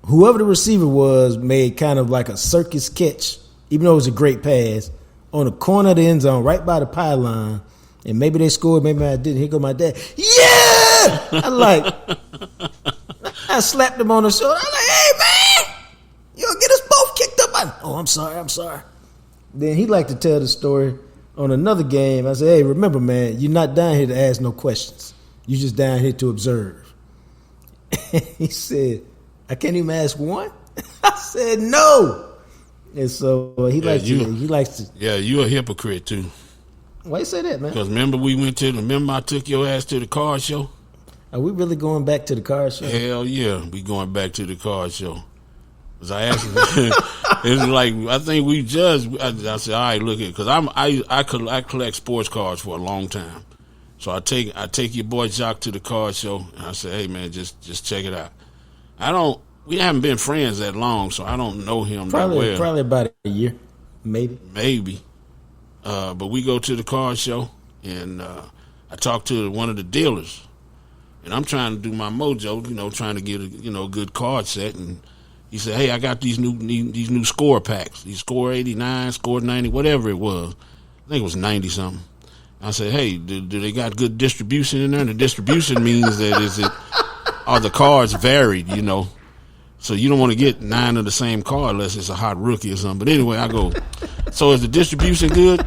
Whoever the receiver was made kind of like a circus catch, even though it was a great pass, on the corner of the end zone, right by the pylon. And maybe they scored, maybe I didn't. Here go my dad. Yeah! I slapped him on the shoulder. I'm like, hey, man, you'll get us both kicked up. I'm sorry. Then he liked to tell the story on another game. I said, hey, remember, man, you're not down here to ask no questions. You're just down here to observe. He said, I can't even ask one? I said, no. And so he likes to. Yeah, you a hypocrite, too. Why you say that, man? Because remember I took your ass to the car show? Are we really going back to the car show? Hell yeah, we going back to the car show. Because I asked him, it's like, I think we judged. I said, all right, look at it. Because I collect sports cars for a long time. So I take your boy Jacques to the car show, and I said, hey, man, just check it out. We haven't been friends that long, so I don't know him that well. Probably about a year, maybe. Maybe. But we go to the car show, and I talked to one of the dealers, and I'm trying to do my mojo, you know, trying to get a good card set. And he said, "Hey, I got these new score packs, these score 89, score 90, whatever it was. I think it was 90 something." I said, "Hey, do they got good distribution in there?" And the distribution means that are the cards varied, you know. So you don't want to get 9 of the same card unless it's a hot rookie or something. But anyway, I go, so is the distribution good?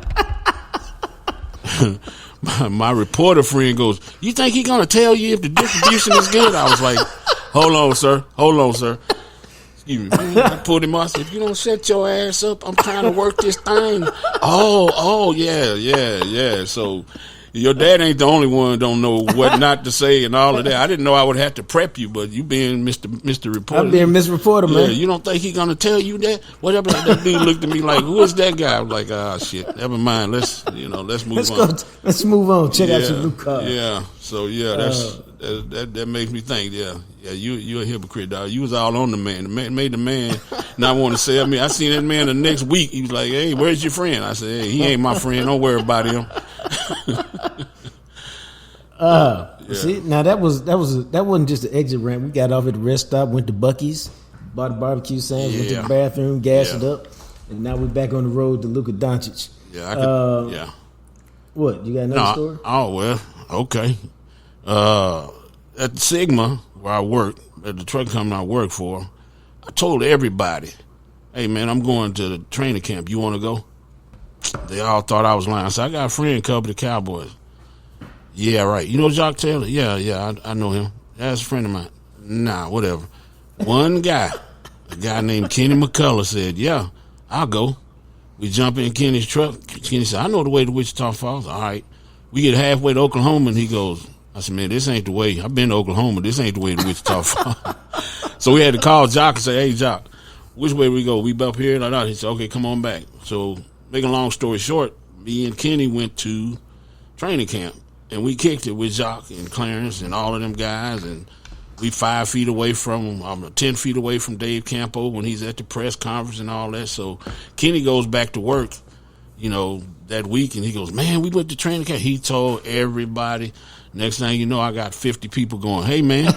my reporter friend goes, you think he's going to tell you if the distribution is good? I was like, hold on, sir. Excuse me, man. I pulled him off. I said, if you don't shut your ass up, I'm trying to work this thing. Oh, yeah. So your dad ain't the only one don't know what not to say and all of that. I didn't know I would have to prep you, but you being Mr. Reporter. I'm being Miss Reporter, man. Yeah, you don't think he's gonna tell you that? Whatever. That dude looked at me like, who is that guy? I was like, shit, never mind. Let's move on. Let's move on. Check out some new cars. Yeah. So that makes me think. Yeah. Yeah, you a hypocrite, dog. You was all on the man. The man made the man not want to sell me. I seen that man the next week. He was like, "Hey, where's your friend?" I said, "Hey, he ain't my friend. Don't worry about him." See, now that wasn't just an exit rant. We got off at the rest stop, went to Buc-ee's, bought a barbecue sandwich, went to the bathroom, gassed it up, and now we're back on the road to Luka Doncic. Yeah, I could. What, you got another story? Oh well, okay. At Sigma, where I work, at the truck company I work for, I told everybody, "Hey man, I'm going to the training camp. You want to go?" They all thought I was lying. I said, "I got a friend covered the Cowboys." "Yeah, right. You know Jacques Taylor?" Yeah, I know him. That's a friend of mine. Nah, whatever. One guy, a guy named Kenny McCullough, said, "Yeah, I'll go." We jump in Kenny's truck. Kenny said, "I know the way to Wichita Falls." All right. We get halfway to Oklahoma, and he goes, I said, "Man, this ain't the way. I've been to Oklahoma. This ain't the way to Wichita Falls." So we had to call Jock and say, "Hey, Jock, which way we go? We up here?" He said, "Okay, come on back." So making a long story short, me and Kenny went to training camp, and we kicked it with Jock and Clarence and all of them guys, and we 5 feet away from 10 feet away from Dave Campo when he's at the press conference and all that. So Kenny goes back to work, that week, and he goes, "Man, we went to training camp." He told everybody. Next thing you know, I got 50 people going, "Hey, man,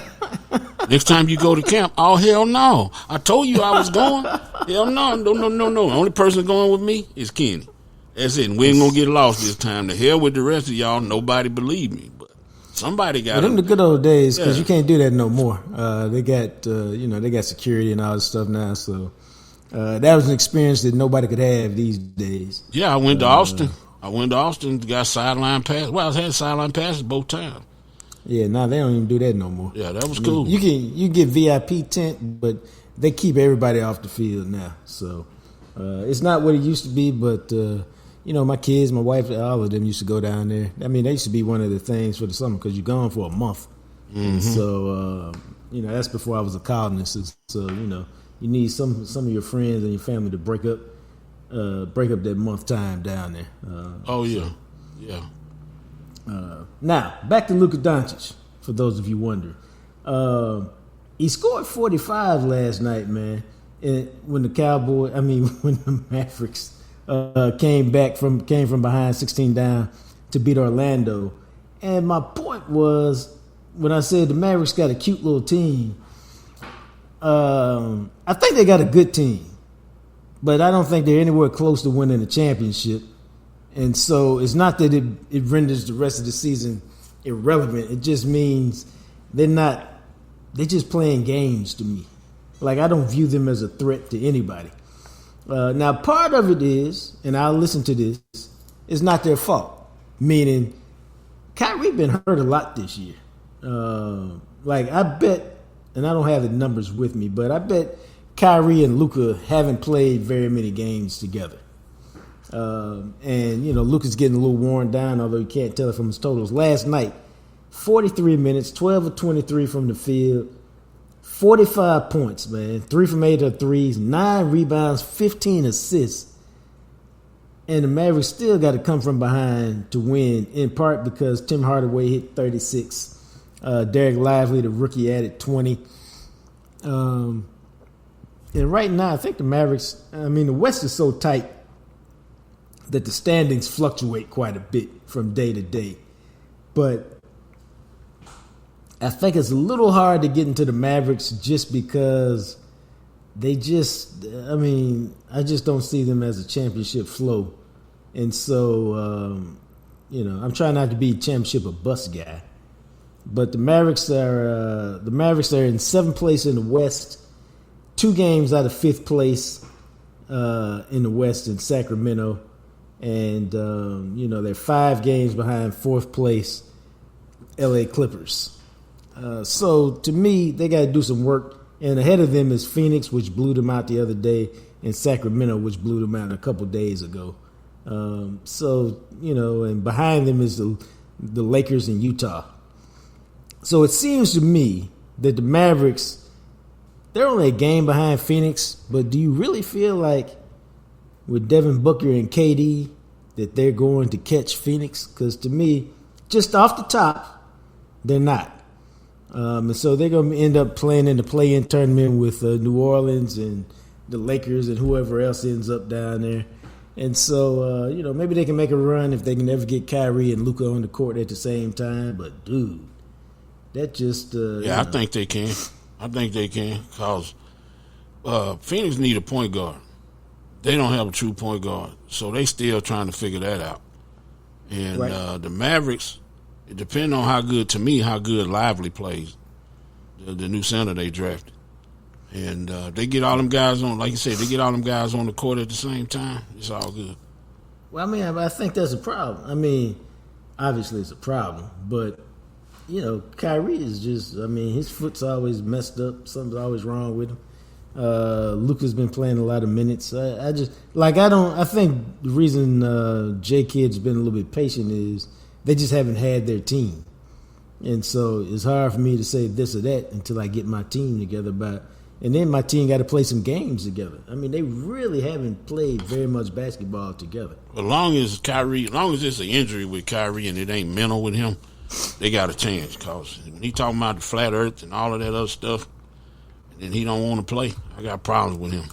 next time you go to camp." "Oh, hell no. I told you I was going." "Hell no. No. The only person going with me is Kenny. That's it. And we ain't going to get lost this time. The hell with the rest of y'all. Nobody believed me. But somebody got them the good old days, because you can't do that no more. They got, they got security and all this stuff now. So that was an experience that nobody could have these days. Yeah, I went to Austin. Got sideline pass. Well, I had sideline passes both times. Yeah, now they don't even do that no more. Yeah, that was cool. You get VIP tent, but they keep everybody off the field now. So it's not what it used to be, but my kids, my wife, all of them used to go down there. I mean, they used to be one of the things for the summer because you're gone for a month. Mm-hmm. So that's before I was a columnist. So you need some of your friends and your family to break up that month time down there. Yeah. Now back to Luka Doncic. For those of you wondering, he scored 45 last night, man. And when the Mavericks came from behind 16 down to beat Orlando. And my point was, when I said the Mavericks got a cute little team, I think they got a good team. But I don't think they're anywhere close to winning a championship. And so it's not that it renders the rest of the season irrelevant. It just means they're just playing games to me. Like, I don't view them as a threat to anybody. Now, part of it is, and I'll listen to this, it's not their fault. Meaning, Kyrie been hurt a lot this year. I bet, and I don't have the numbers with me, but I bet Kyrie and Luka haven't played very many games together. Luka's getting a little worn down, although you can't tell it from his totals. Last night, 43 minutes, 12 of 23 from the field, 45 points, man. 3 from 8 of threes, 9 rebounds, 15 assists. And the Mavericks still got to come from behind to win, in part because Tim Hardaway hit 36. Derek Lively, the rookie, added 20. And right now, I think the Mavericks, the West is so tight that the standings fluctuate quite a bit from day to day. But I think it's a little hard to get into the Mavericks just because I just don't see them as a championship flow. And so, I'm trying not to be championship or bust guy. But the Mavericks are in 7th place in the West, 2 games out of 5th place in the West in Sacramento. And, they're 5 games behind 4th place LA Clippers. So to me, they got to do some work. And ahead of them is Phoenix, which blew them out the other day, and Sacramento, which blew them out a couple days ago. And behind them is the Lakers and Utah. So it seems to me that the Mavericks, they're only a game behind Phoenix, but do you really feel like with Devin Booker and KD that they're going to catch Phoenix? Because to me, just off the top, they're not. And so they're going to end up playing in the play-in tournament with New Orleans and the Lakers and whoever else ends up down there. And so, maybe they can make a run if they can ever get Kyrie and Luka on the court at the same time. But, dude, that just... I think they can. I think they can because Phoenix need a point guard. They don't have a true point guard, so they still trying to figure that out. And right. The Mavericks, it depends on how good Lively plays, the new center they drafted. And they get all them guys on, like you said, they get all them guys on the court at the same time. It's all good. Well, I mean, I think that's a problem. I mean, obviously it's a problem, but, Kyrie is just, his foot's always messed up. Something's always wrong with him. Luka's been playing a lot of minutes. I think the reason J-Kid's been a little bit patient is they just haven't had their team. And so it's hard for me to say this or that until I get my team together. And then my team got to play some games together. I mean, they really haven't played very much basketball together. As long as it's an injury with Kyrie and it ain't mental with him, they got a chance. Because when he talking about the flat earth and all of that other stuff, and he don't want to play, I got problems with him.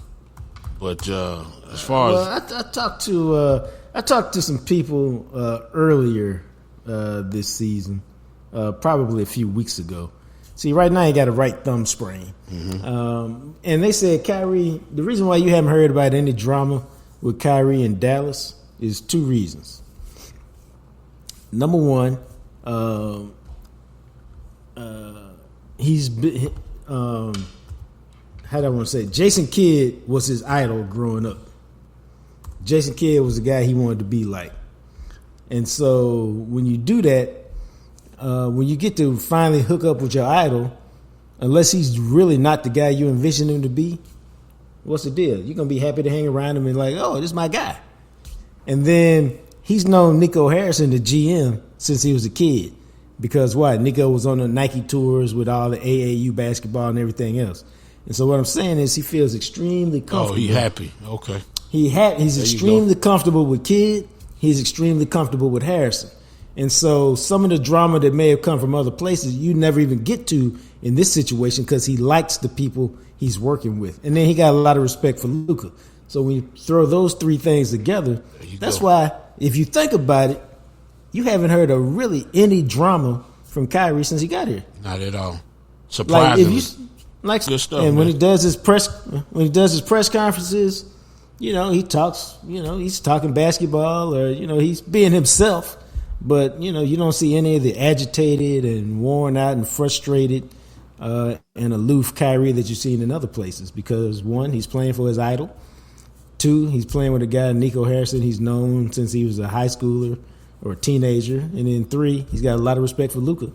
But as far as I talked to some people earlier this season, probably a few weeks ago. See, right now he got a right thumb sprain, and they said Kyrie. The reason why you haven't heard about any drama with Kyrie in Dallas is two reasons. Number one, he's been. How do I want to say it? Jason Kidd was his idol growing up. Jason Kidd was the guy he wanted to be like. And so when you do that, when you get to finally hook up with your idol, unless he's really not the guy you envision him to be, what's the deal? You're going to be happy to hang around him and like, oh, this is my guy. And then he's known Nico Harrison, the GM, since he was a kid. Because why? Nico was on the Nike tours with all the AAU basketball and everything else. And so what I'm saying is he feels extremely comfortable. Oh, he's happy. Okay. He's extremely comfortable with Kidd. He's extremely comfortable with Harrison. And so some of the drama that may have come from other places, you never even get to in this situation because he likes the people he's working with. And then he got a lot of respect for Luka. So when you throw those three things together, that's why, if you think about it, you haven't heard of really any drama from Kyrie since he got here. Not at all. Surprisingly. Good stuff. And when he does his press conferences, he talks. He's talking basketball, or he's being himself. But you don't see any of the agitated and worn out and frustrated and aloof Kyrie that you've seen in other places. Because one, he's playing for his idol. Two, he's playing with a guy, Nico Harrison, he's known since he was a high schooler or a teenager. And then three, he's got a lot of respect for Luka.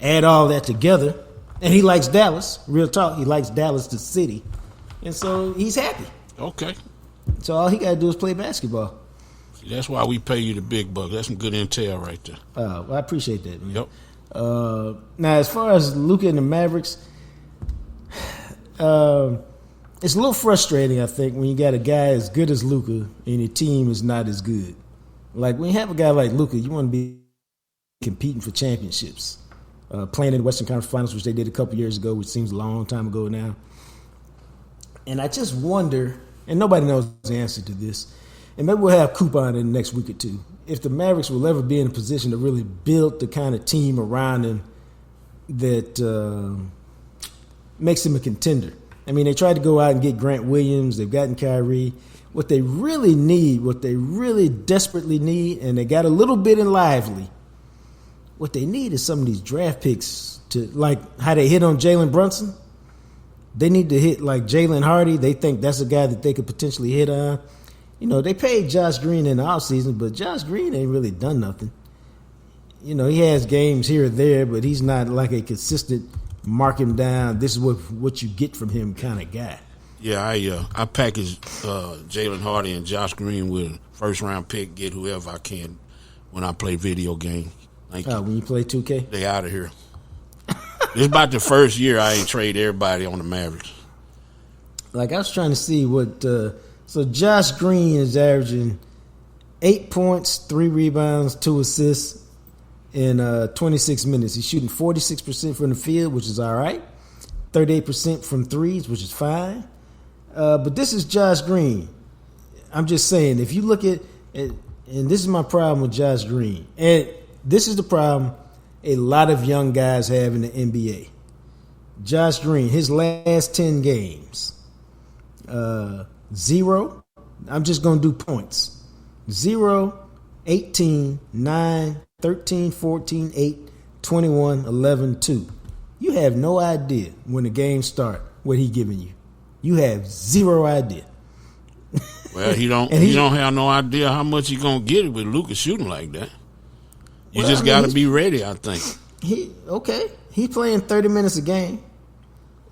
Add all that together. And he likes Dallas. Real talk, he likes Dallas, the city. And so he's happy. Okay. So all he got to do is play basketball. See, that's why we pay you the big bucks. That's some good intel right there. Well, I appreciate that, man. Yep. Now, as far as Luka and the Mavericks, it's a little frustrating, I think, when you got a guy as good as Luka and your team is not as good. Like, when you have a guy like Luka, you want to be competing for championships. Playing in the Western Conference Finals, which they did a couple years ago, which seems a long time ago now. And I just wonder, and nobody knows the answer to this, and maybe we'll have Coop on in the next week or two, if the Mavericks will ever be in a position to really build the kind of team around them that makes them a contender. I mean, they tried to go out and get Grant Williams. They've gotten Kyrie. What they really need, what they really desperately need, and they got a little bit in Lively, what they need is some of these draft picks to, like how they hit on Jalen Brunson. They need to hit like Jalen Hardy. They think that's a guy that they could potentially hit on. They paid Josh Green in the offseason, but Josh Green ain't really done nothing. He has games here or there, but he's not like a consistent mark him down, this is what you get from him kind of guy. Yeah, I packaged Jalen Hardy and Josh Green with a first-round pick, get whoever I can when I play video games. When you play 2K? They out of here. It's about the first year I ain't trade everybody on the Mavericks. Like, I was trying to see what so Josh Green is averaging 8 points, 3 rebounds, 2 assists, in 26 minutes. He's shooting 46% from the field, which is all right. 38% from threes, which is fine. But this is Josh Green. I'm just saying, if you look at and this is my problem with Josh Green, and this is the problem a lot of young guys have in the NBA. Josh Green, his last 10 games, 0. I'm just going to do points. 0, 18, 9, 13, 14, 8, 21, 11, 2. You have no idea when the game starts what he giving you. You have zero idea. Well, he don't have no idea how much he gonna get it with Luka shooting like that. You just got to be ready, I think. He's playing 30 minutes a game,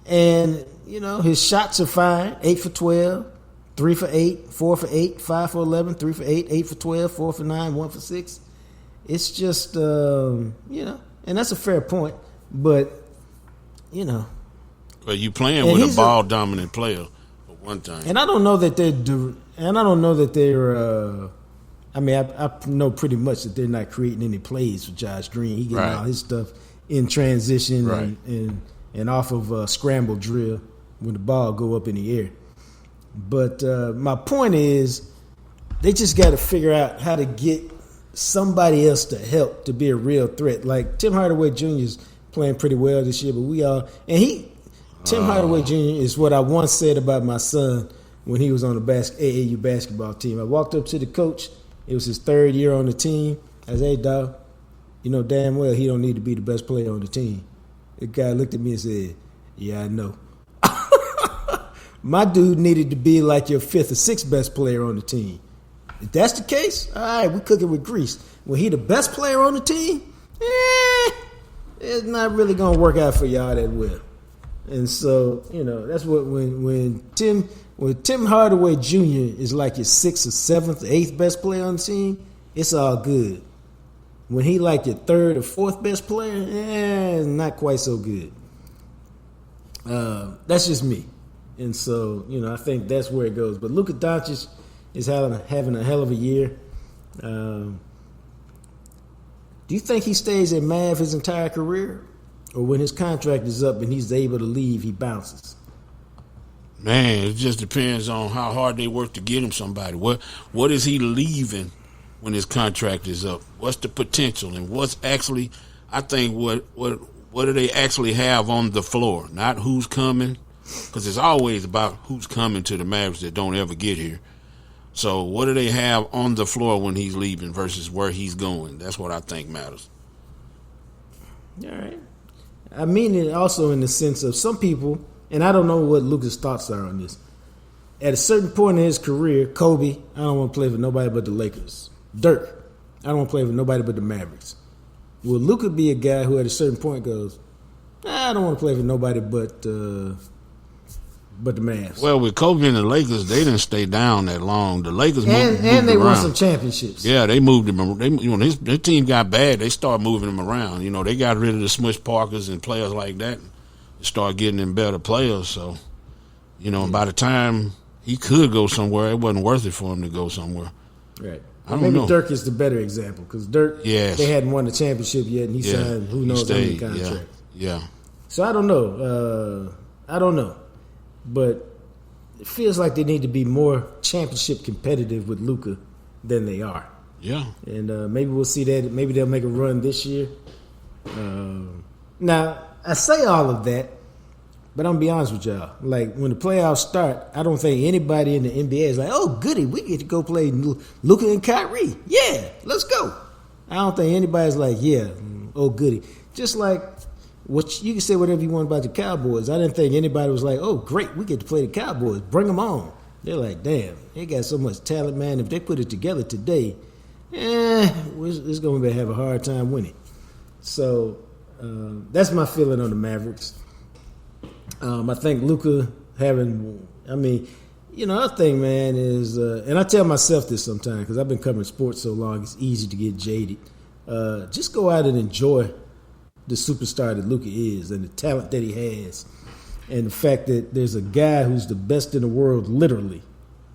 and his shots are fine. 8 for 12, 3 for 8, 4 for 8, 5 for 11, 3 for 8, 8 for 12, 4 for 9, 1 for 6. It's just and that's a fair point, but Well, you playing with a ball dominant player for one time, and I don't know that they're. I know pretty much that they're not creating any plays for Josh Green. He getting all his stuff in transition and off of a scramble drill when the ball go up in the air. But my point is, they just got to figure out how to get somebody else to help to be a real threat. Like Tim Hardaway Jr. is playing pretty well this year, but Tim Hardaway Jr. is what I once said about my son when he was on the AAU basketball team. I walked up to the coach. It was his third year on the team. I said, "Hey, dog, you know damn well he don't need to be the best player on the team." The guy looked at me and said, "Yeah, I know." My dude needed to be like your fifth or sixth best player on the team. If that's the case, all right, we cooking with grease. When he the best player on the team, it's not really going to work out for y'all that well. And so, that's what when Tim Hardaway Jr. is like your sixth or seventh or eighth best player on the team, it's all good. When he like your third or fourth best player, it's not quite so good. That's just me. And so, I think that's where it goes. But Luka Doncic is having a hell of a year. Do you think he stays at Mav his entire career? Or when his contract is up and he's able to leave, he bounces? Man, it just depends on how hard they work to get him somebody. What is he leaving when his contract is up? What's the potential? And what's actually, I think, what do they actually have on the floor? Not who's coming, because it's always about who's coming to the Mavericks that don't ever get here. So what do they have on the floor when he's leaving versus where he's going? That's what I think matters. All right. I mean it also in the sense of some people, and I don't know what Luka's thoughts are on this. At a certain point in his career, Kobe, I don't want to play for nobody but the Lakers. Dirk, I don't want to play for nobody but the Mavericks. Will Luka be a guy who at a certain point goes, I don't want to play for nobody but the Mavs? Well, with Kobe and the Lakers, they didn't stay down that long. The Lakers moved they around. Won some championships. Yeah, they moved him. His team got bad. They started moving him around. They got rid of the Smush Parkers and players like that. They started getting them better players. So, by the time he could go somewhere, it wasn't worth it for him to go somewhere. Right. I don't Maybe know. Dirk is the better example because Dirk, they hadn't won the championship yet, and he signed who knows how many contracts. Yeah. So I don't know. But it feels like they need to be more championship competitive with Luka than they are. Yeah. And maybe we'll see that. Maybe they'll make a run this year. Now, I say all of that, but I'm going to be honest with y'all. Like, when the playoffs start, I don't think anybody in the NBA is like, oh, goody, we get to go play Luka and Kyrie. Yeah, let's go. I don't think anybody's like, yeah, oh, goody. Just like, you can say whatever you want about the Cowboys. I didn't think anybody was like, oh, great, we get to play the Cowboys. Bring them on. They're like, damn, they got so much talent, man. If they put it together today, it's going to have a hard time winning. So that's my feeling on the Mavericks. I think Luka another thing, man, is, and I tell myself this sometimes because I've been covering sports so long, it's easy to get jaded. Just go out and enjoy the superstar that Luka is and the talent that he has and the fact that there's a guy who's the best in the world literally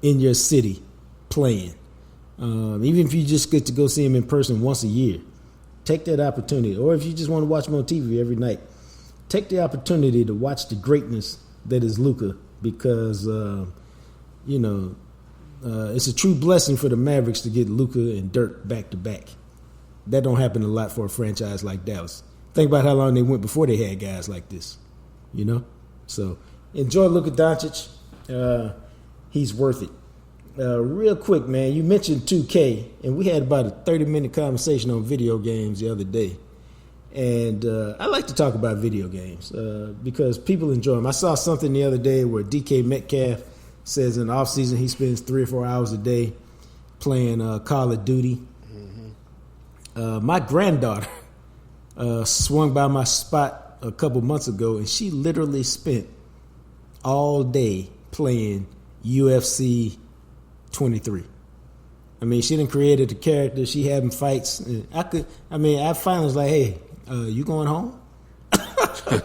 in your city playing. Even if you just get to go see him in person once a year, take that opportunity. Or if you just want to watch him on TV every night, take the opportunity to watch the greatness that is Luka, because it's a true blessing for the Mavericks to get Luka and Dirk back to back. That don't happen a lot for a franchise like Dallas. Think about how long they went before they had guys like this. So enjoy Luka Doncic. He's worth it. Real quick, man, you mentioned 2K, and we had about a 30-minute conversation on video games the other day. And I like to talk about video games because people enjoy them. I saw something the other day where DK Metcalf says in the offseason he spends 3 or 4 hours a day playing Call of Duty. Mm-hmm. My granddaughter swung by my spot a couple months ago, and she literally spent all day playing UFC 23. I mean, she done created the character. She having fights. And I finally was like, hey, you going home? Can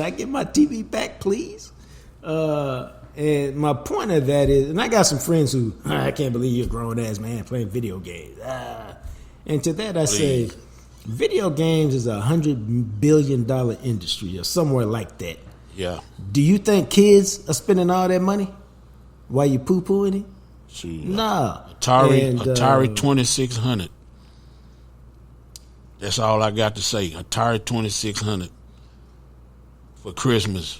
I get my TV back, please? And my point of that is, and I got some friends who, I can't believe you're a grown-ass man playing video games. And to that I say, video games is $100 billion industry or somewhere like that. Yeah. Do you think kids are spending all that money while you poo-pooing it? Shoot. Nah. Atari 2600. That's all I got to say. Atari 2600 for Christmas.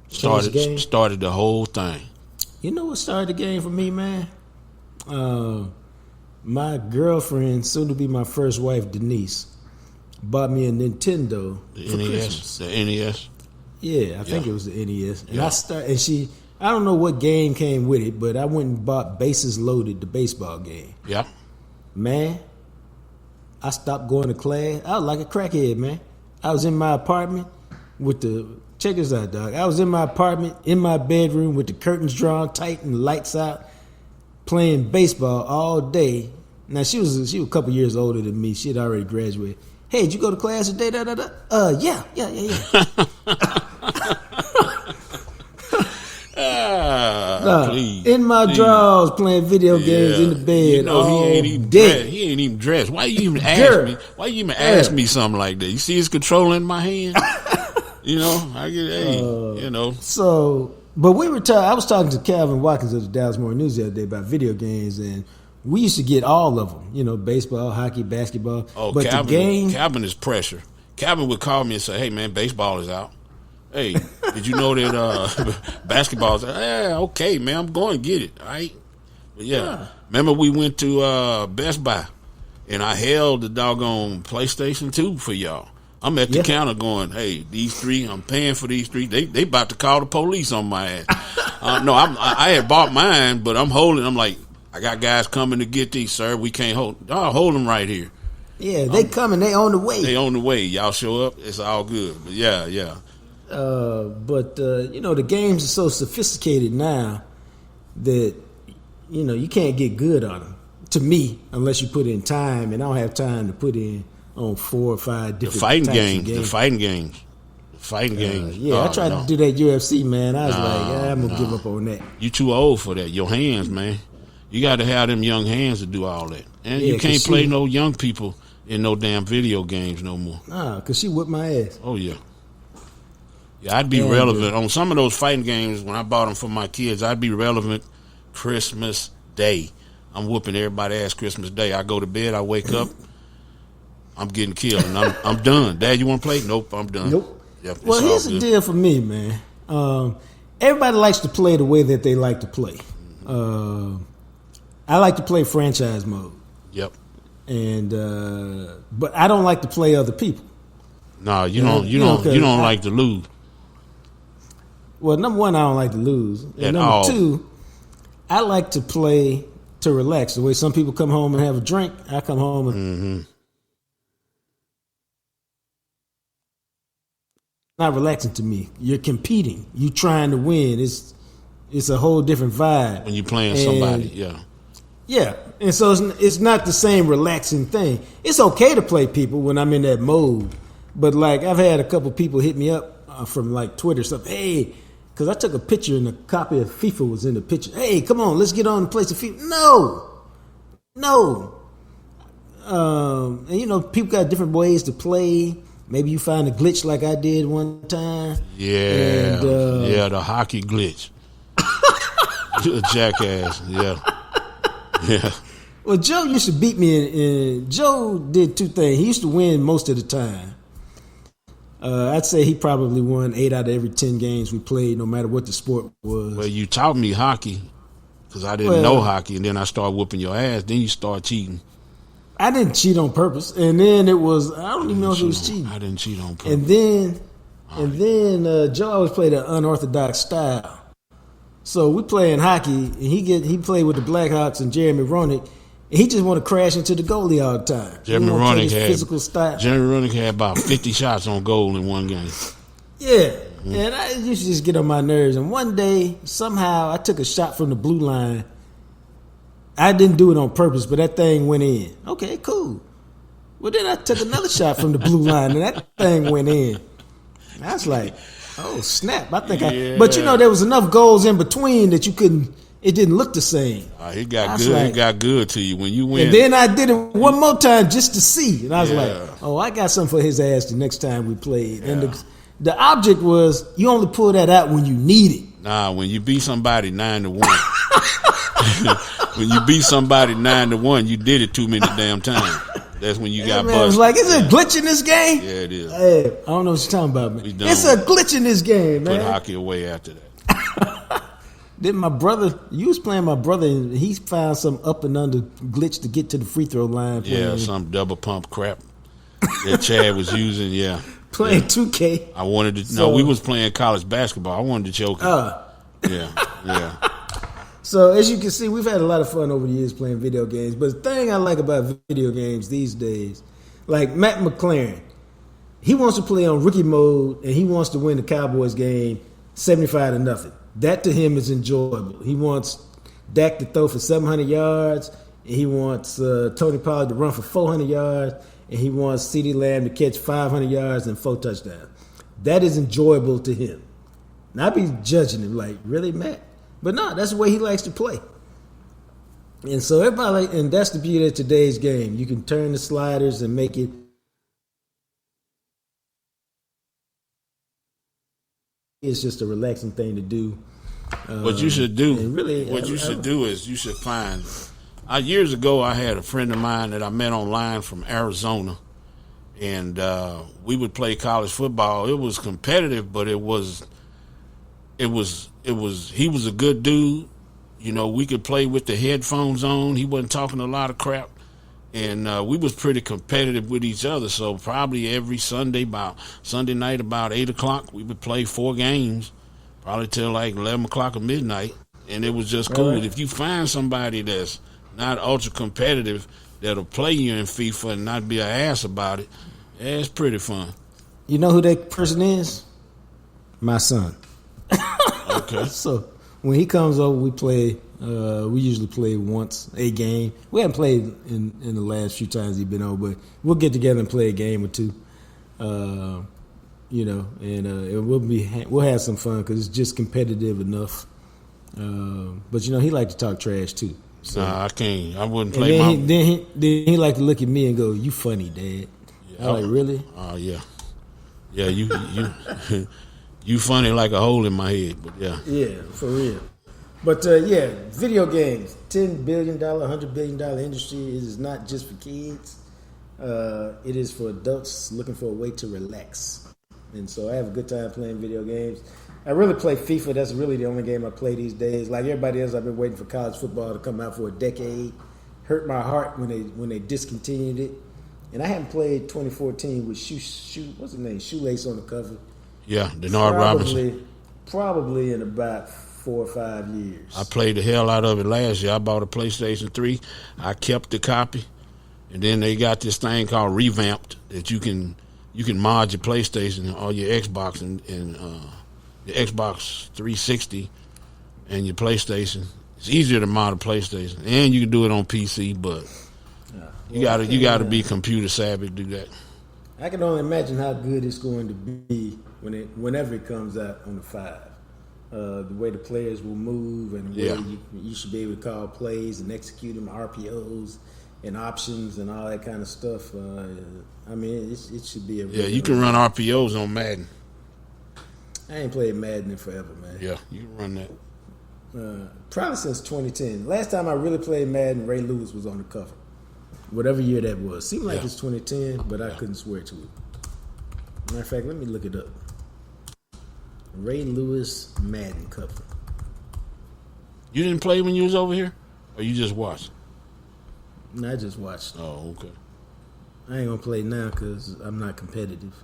Started the whole thing. You know what started the game for me, man? My girlfriend, soon to be my first wife, Denise, bought me a Nintendo for Christmas. The NES? Yeah, I think it was the NES. And I don't know what game came with it, but I went and bought Bases Loaded, the baseball game. Yeah. Man, I stopped going to class. I was like a crackhead, man. I was in my apartment check this out, dog. I was in my apartment, in my bedroom with the curtains drawn tight and the lights out, playing baseball all day. Now, she was a couple years older than me. She had already graduated. Hey, did you go to class today? Yeah. Please, in my drawers playing video games in the bed all he ain't even dressed. Why you even ask me? Why you even ask me something like that? You see his controller in my hand? So, but I was talking to Calvin Watkins of the Dallas Morning News the other day about video games, and we used to get all of them. Baseball, hockey, basketball. Oh, but Calvin is pressure. Calvin would call me and say, "Hey, man, baseball is out. Hey, did you know that basketball's out?" Yeah, okay, man, I'm going to get it. All right. But remember we went to Best Buy, and I held the doggone PlayStation 2 for y'all. I'm at the counter going, hey, these 3, I'm paying for these 3. They about to call the police on my ass. I had bought mine, but I'm holding. I'm like, I got guys coming to get these, sir. We can't hold. I'll hold them right here. Yeah, they coming. They on the way. They on the way. Y'all show up. It's all good. But yeah. The games are so sophisticated now that, you can't get good on them. To me, unless you put in time, and I don't have time to put in on 4 or 5 different the fighting types games. of games. The fighting games. I tried to do that UFC, man. I was I'm going to give up on that. You too old for that. Your hands, man. You got to have them young hands to do all that. And you can't play no young people in no damn video games no more. Nah, because she whipped my ass. Oh, yeah. Yeah, I'd be relevant. On some of those fighting games, when I bought them for my kids, I'd be relevant Christmas Day. I'm whooping everybody's ass Christmas Day. I go to bed, I wake up, I'm getting killed, and I'm done. Dad, you want to play? Nope, I'm done. Nope. Yep, well, here's the deal for me, man. Everybody likes to play the way that they like to play. I like to play franchise mode. Yep. And but I don't like to play other people. No, you don't like to lose. Well, number one, I don't like to lose. And number two, I like to play to relax. The way some people come home and have a drink, I come home and not relaxing to me. You're competing. You trying to win. It's a whole different vibe when you're playing somebody. Yeah, and so it's not the same relaxing thing. It's okay to play people when I'm in that mode, but like I've had a couple people hit me up from like Twitter stuff. Hey, because I took a picture and a copy of FIFA was in the picture. Hey, come on, let's get on and play some FIFA. No. And you know, people got different ways to play. Maybe you find a glitch like I did one time. Yeah, the hockey glitch. Jackass. Yeah. Well, Joe used to beat me, and Joe did two things. He used to win most of the time. I'd say he probably won 8 out of every 10 games we played, no matter what the sport was. Well, you taught me hockey because I didn't know hockey, and then I started whooping your ass. Then you start cheating. I didn't cheat on purpose, and then it was I don't even know if it was cheating. I didn't cheat on purpose. And then Joe always played an unorthodox style. So we playing hockey, and he played with the Blackhawks and Jeremy Roenick. He just want to crash into the goalie all the time. Jeremy Roenick had physical style. Jeremy Roenick had about 50 shots on goal in one game. Yeah, and I used to just get on my nerves. And one day, somehow, I took a shot from the blue line. I didn't do it on purpose, but that thing went in. Okay, cool. Well, then I took another shot from the blue line, and that thing went in. And I was like, oh, snap. But you know, there was enough goals in between that you couldn't. It didn't look the same. It got good. It got good to you when you win. And then I did it one more time just to see, and I was like, "Oh, I got something for his ass the next time we played." Yeah. And the object was you only pull that out when you need it. Nah, when you beat somebody 9-1. When you beat somebody 9-1, you did it too many damn times. That's when you got busted. I was like, "Is it a glitch in this game?" Yeah, it is. Hey, I don't know what you're talking about, man. It's a glitch in this game, man. Put hockey away after that. Then my brother, you was playing my brother, and he found some up and under glitch to get to the free throw line. Yeah, some double pump crap that Chad was using. Yeah, playing 2K. I wanted to. No, we was playing college basketball. I wanted to choke him. Yeah. So as you can see, we've had a lot of fun over the years playing video games. But the thing I like about video games these days, like Matt McLaren, he wants to play on rookie mode, and he wants to win the Cowboys game 75-0. That to him is enjoyable. He wants Dak to throw for 700 yards, and he wants Tony Pollard to run for 400 yards, and he wants CeeDee Lamb to catch 500 yards and 4 touchdowns. That is enjoyable to him. And I be judging him like, really, Matt? But no, that's the way he likes to play. And so everybody, and that's the beauty of today's game. You can turn the sliders and make it. It's just a relaxing thing to do. What you should do, is you should find. Years ago, I had a friend of mine that I met online from Arizona, and we would play college football. It was competitive, but he was a good dude. You know, we could play with the headphones on. He wasn't talking a lot of crap. And we was pretty competitive with each other. So probably every Sunday night about 8 o'clock, we would play 4 games, probably till like 11 o'clock or midnight. And it was just cool. Right. If you find somebody that's not ultra competitive that'll play you in FIFA and not be an ass about it, it's pretty fun. You know who that person is? My son. Okay. So when he comes over, we play. We usually play once a game. We haven't played in the last few times he's been over, but we'll get together and play a game or two. You know, and we'll have some fun because it's just competitive enough. But you know, he like to talk trash too. So. Nah, I can't. I wouldn't play. Then he like to look at me and go, "You funny, Dad." Yeah, I'm like, really? Oh yeah. You you funny like a hole in my head, but yeah. Yeah, for real. But video games, $10 billion, $100 billion industry. It is not just for kids. It is for adults looking for a way to relax. And so I have a good time playing video games. I really play FIFA. That's really the only game I play these days. Like everybody else, I've been waiting for college football to come out for a decade. Hurt my heart when they discontinued it. And I haven't played 2014 with what's his name? Shoelace on the cover. Yeah, Denard Robinson. Probably in about 4 or 5 years. I played the hell out of it last year. I bought a PlayStation 3. I kept the copy. And then they got this thing called Revamped that you can mod your PlayStation or your Xbox and your Xbox 360 and your PlayStation. It's easier to mod a PlayStation. And you can do it on PC, but you gotta be computer savvy to do that. I can only imagine how good it's going to be whenever it comes out on the 5. The way the players will move and the way you should be able to call plays and execute them, RPOs, and options and all that kind of stuff. I mean, it should be a Yeah, you can run RPOs on Madden. I ain't played Madden in forever, man. Yeah, you can run that. Probably since 2010. Last time I really played Madden, Ray Lewis was on the cover. Whatever year that was. Seemed like it's 2010, but I couldn't swear to it. Matter of fact, let me look it up. Ray Lewis Madden cover. You didn't play when you was over here? Or you just watched? No, I just watched. Oh, okay. I ain't gonna play now because I'm not competitive.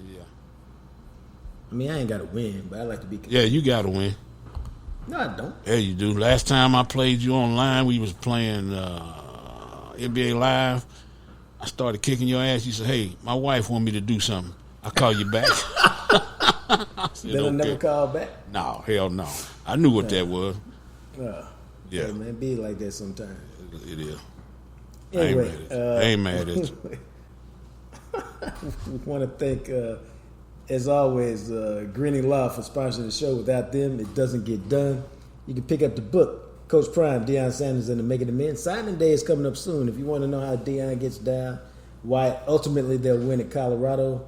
Yeah. I mean, I ain't got to win, but I like to be Yeah, you got to win. No, I don't. Yeah, you do. Last time I played you online, we was playing NBA Live. I started kicking your ass. You said, hey, my wife want me to do something. I call you back. I said, Then I never called back? No, hell no. I knew what that was. Yeah. Yeah. Hey, man, be like that sometimes. It is. Anyway, I ain't mad at you. We want to thank, as always, Grinning Law for sponsoring the show. Without them, it doesn't get done. You can pick up the book, Coach Prime, Deion Sanders and the Making the Men. Signing day is coming up soon. If you want to know how Deion gets down, why ultimately they'll win at Colorado,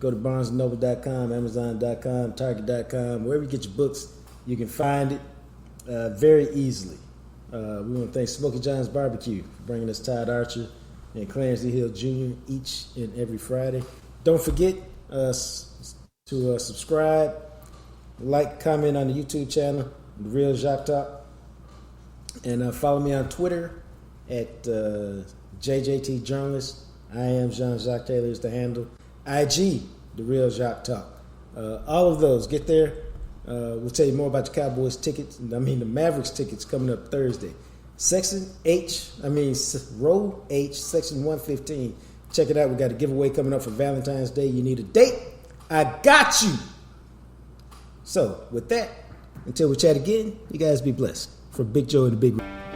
go to BarnesandNoble.com, Amazon.com, Target.com. Wherever you get your books, you can find it very easily. We want to thank Smokey John's Barbecue for bringing us Todd Archer and Clarence D. Hill Jr. each and every Friday. Don't forget to subscribe, like, comment on the YouTube channel, The Real Jacques Talk, and follow me on Twitter at JJT Journalist. I am Jean-Jacques Taylor is the handle. IG, The Real Jacques Talk. All of those, get there. We'll tell you more about the Cowboys tickets. The Mavericks tickets coming up Thursday. Row H, Section 115. Check it out. We got a giveaway coming up for Valentine's Day. You need a date? I got you. So, with that, until we chat again, you guys be blessed. For Big Joe and the Big Rig.